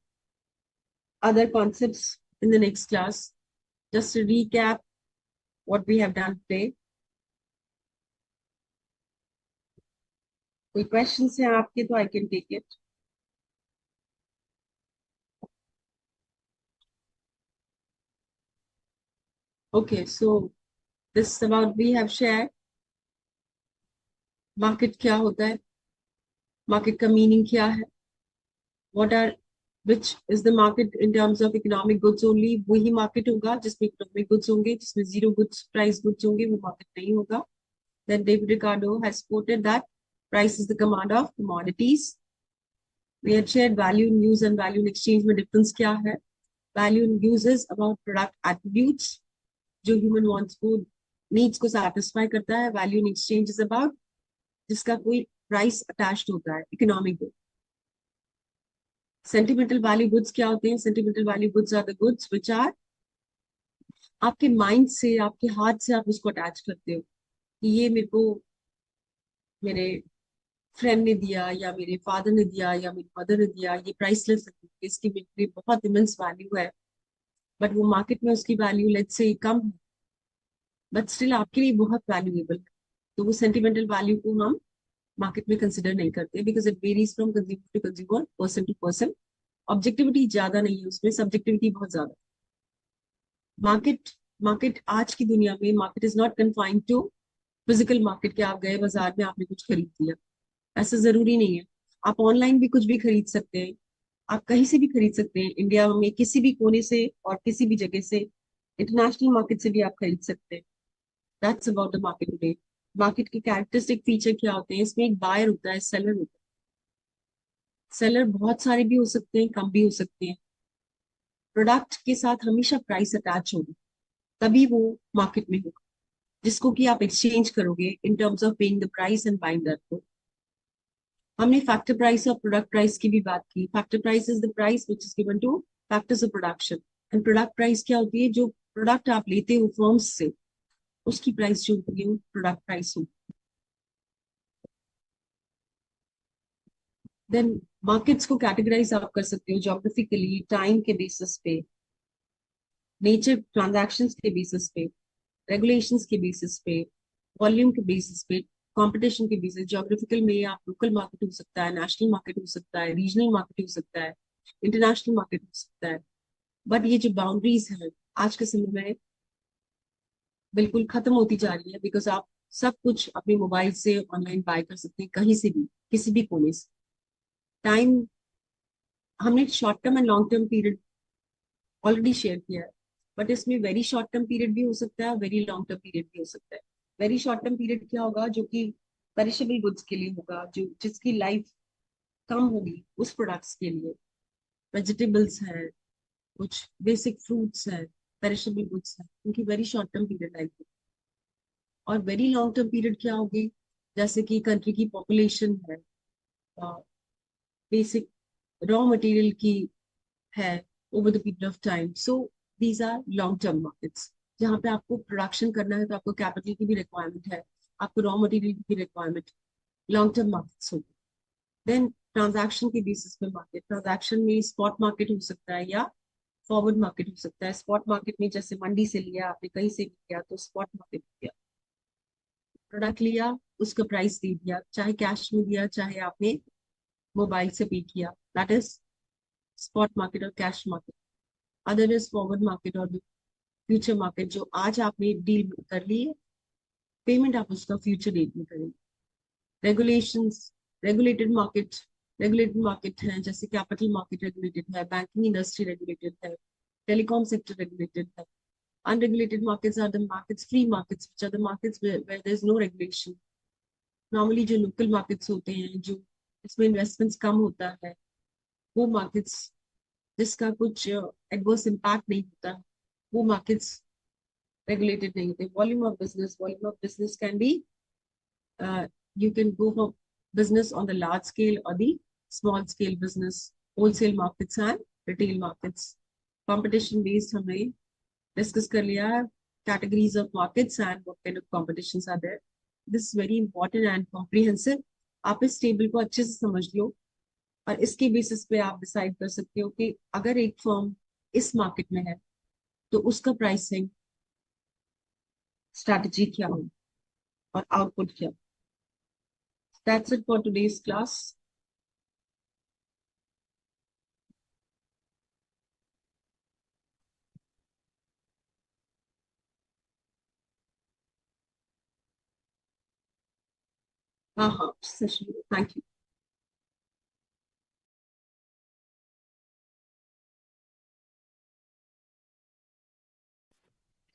other concepts in the next class. Just to recap what we have done today. कोई questions हैं आपके तो I can take it. Okay, so this is about we have shared market क्या होता है, market का meaning क्या है, what are which is the market in terms of economic goods only, वही market होगा जिसमें economic goods होंगे, जिसमें zero goods price goods होंगे, वो market नहीं होगा. Then David Ricardo has quoted that price is the command of commodities. We had shared value in use and value in exchange में difference क्या है. Value in use is about product attributes जो human wants को needs को satisfy करता है. Value in exchange is about जिसका कोई price attached होता है, economic good. Sentimental value goods क्या होते हैं? Sentimental value goods are the goods which are आपके mind से, आपके हाथ से आप उसको attach करते हो कि ये मेरे को मेरे फ्रेंड ने दिया या मेरे फादर ने दिया या मेरी मदर ने दिया, ये प्राइसलेस है, इसकी मेरे लिए बहुत इमेंस वैल्यू है, बट वो मार्केट में उसकी वैल्यू लेट्स से कम है, बट स्टिल आपके लिए बहुत वैल्यूएबल है. तो वो सेंटिमेंटल वैल्यू को हम मार्केट में कंसिडर नहीं करते because it varies from consumer to consumer, person to person. Objectivity ज्यादा नहीं है उसमें, सब्जेक्टिविटी बहुत ज्यादा. मार्केट मार्केट आज की दुनिया में market is not confined to physical market के आप गए बाजार में आपने कुछ खरीद लिया, ऐसा जरूरी नहीं है. आप ऑनलाइन भी कुछ भी खरीद सकते हैं, आप कहीं से भी खरीद सकते हैं, इंडिया में किसी भी कोने से और किसी भी जगह से, इंटरनेशनल मार्केट से भी आप खरीद सकते हैं. That's about the market today. Market के कैरेक्टरिस्टिक फीचर क्या होते हैं? इसमें एक बायर होता है, सेलर होता है. सेलर बहुत सारे भी हो सकते हैं, कम भी हो सकते हैं. प्रोडक्ट के साथ हमेशा प्राइस अटैच होगी, तभी वो मार्केट में होगा, जिसको कि आप एक्सचेंज करोगे in terms of paying the price and buying that. हमने फैक्टर प्राइस और प्रोडक्ट प्राइस की भी बात की. Factor price is the price which is given two factors of production, and product price क्या होती है? जो प्रोडक्ट आप लेते हो फर्म्स से, उसकी प्राइस जो होती है वो प्रोडक्ट प्राइस होती है. देन मार्केट्स को कैटेगराइज आप कर सकते हो ज्योग्राफिकली, टाइम के बेसिस पे, नेचर ट्रांजैक्शंस के बेसिस पे, रेगुलेशंस के बेसिस पे, वॉल्यूम के बेसिस पे, कंपटीशन के बेसिस. ज्योग्राफिकल में आप लोकल मार्केट हो सकता है, नेशनल मार्केट हो सकता है, रीजनल मार्केट हो सकता है, इंटरनेशनल मार्केट हो सकता है. बट ये जो बाउंड्रीज है आज के समय में बिल्कुल खत्म होती जा रही है बिकॉज आप सब कुछ अपने मोबाइल से ऑनलाइन बाय कर सकते हैं, कहीं से भी, किसी भी कोने से. टाइम हमने short term and long term period already share किया है, बट इसमें वेरी शॉर्ट टर्म पीरियड भी हो सकता है, वेरी लॉन्ग टर्म पीरियड भी हो सकता है. वेरी शॉर्ट टर्म पीरियड क्या होगा? जो कि पेरिशेबल गुड्स के लिए होगा, जो जिसकी लाइफ कम होगी उस प्रोडक्ट्स के लिए. वेजिटेबल्स है, कुछ बेसिक फ्रूट्स है, पेरिशेबल गुड्स है, उनकी very short term period life. और वेरी लॉन्ग टर्म पीरियड क्या होगी? जैसे कि कंट्री की पॉपुलेशन है, बेसिक रॉ मटेरियल की है over the period of time. So these are long term markets. जहाँ पे आपको प्रोडक्शन करना है तो आपको कैपिटल की भी रिक्वायरमेंट है, आपको रॉ मटेरियल की भी रिक्वायरमेंट. लॉन्ग टर्म मार्केट्स होते हैं. देन ट्रांजैक्शन के बेसिस पे मार्केट. ट्रांजैक्शन में स्पॉट मार्केट हो सकता है या फॉरवर्ड मार्केट हो सकता है. स्पॉट मार्केट में जैसे मंडी से लिया आपने, कहीं से भी लिया तो स्पॉट मार्केट हो गया. प्रोडक्ट लिया, उसका प्राइस दे दिया, चाहे कैश में दिया चाहे आपने मोबाइल से पे किया, दैट इज स्पॉट मार्केट और cash market. Other is forward market और फ्यूचर मार्केट, जो आज आपने डील कर ली है, पेमेंट आप उसका फ्यूचर डेट में करेंगे. Regulations. Regulated market. Regulated market है जैसे कैपिटल मार्केट रेगुलेटेड है, बैंकिंग इंडस्ट्री रेगुलेटेड है, टेलीकॉम सेक्टर रेगुलेटेड है. Unregulated markets are the markets, free markets, which are the markets where there's no regulation. Normally जो local markets होते हैं, जो इसमें investments कम होता है, वो markets जिसका कुछ adverse impact नहीं होता, वो markets regulated नहीं होते. Volume of business. Volume of business can be, you can go for business on the large scale or the small scale business. Wholesale markets and retail markets. Competition based हमने discuss कर लिया है. Categories of markets and what kind of competitions are there. This very important and comprehensive. आप इस table को अच्छे से समझ लो और इसके बेसिस पे आप डिसाइड कर सकते हो कि अगर एक फर्म इस मार्केट में है तो उसका प्राइसिंग स्ट्रैटेजी क्या हो और आउटपुट क्या. That's it for today's class. हाँ हाँ, session. Thank you.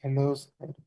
Hello, sir.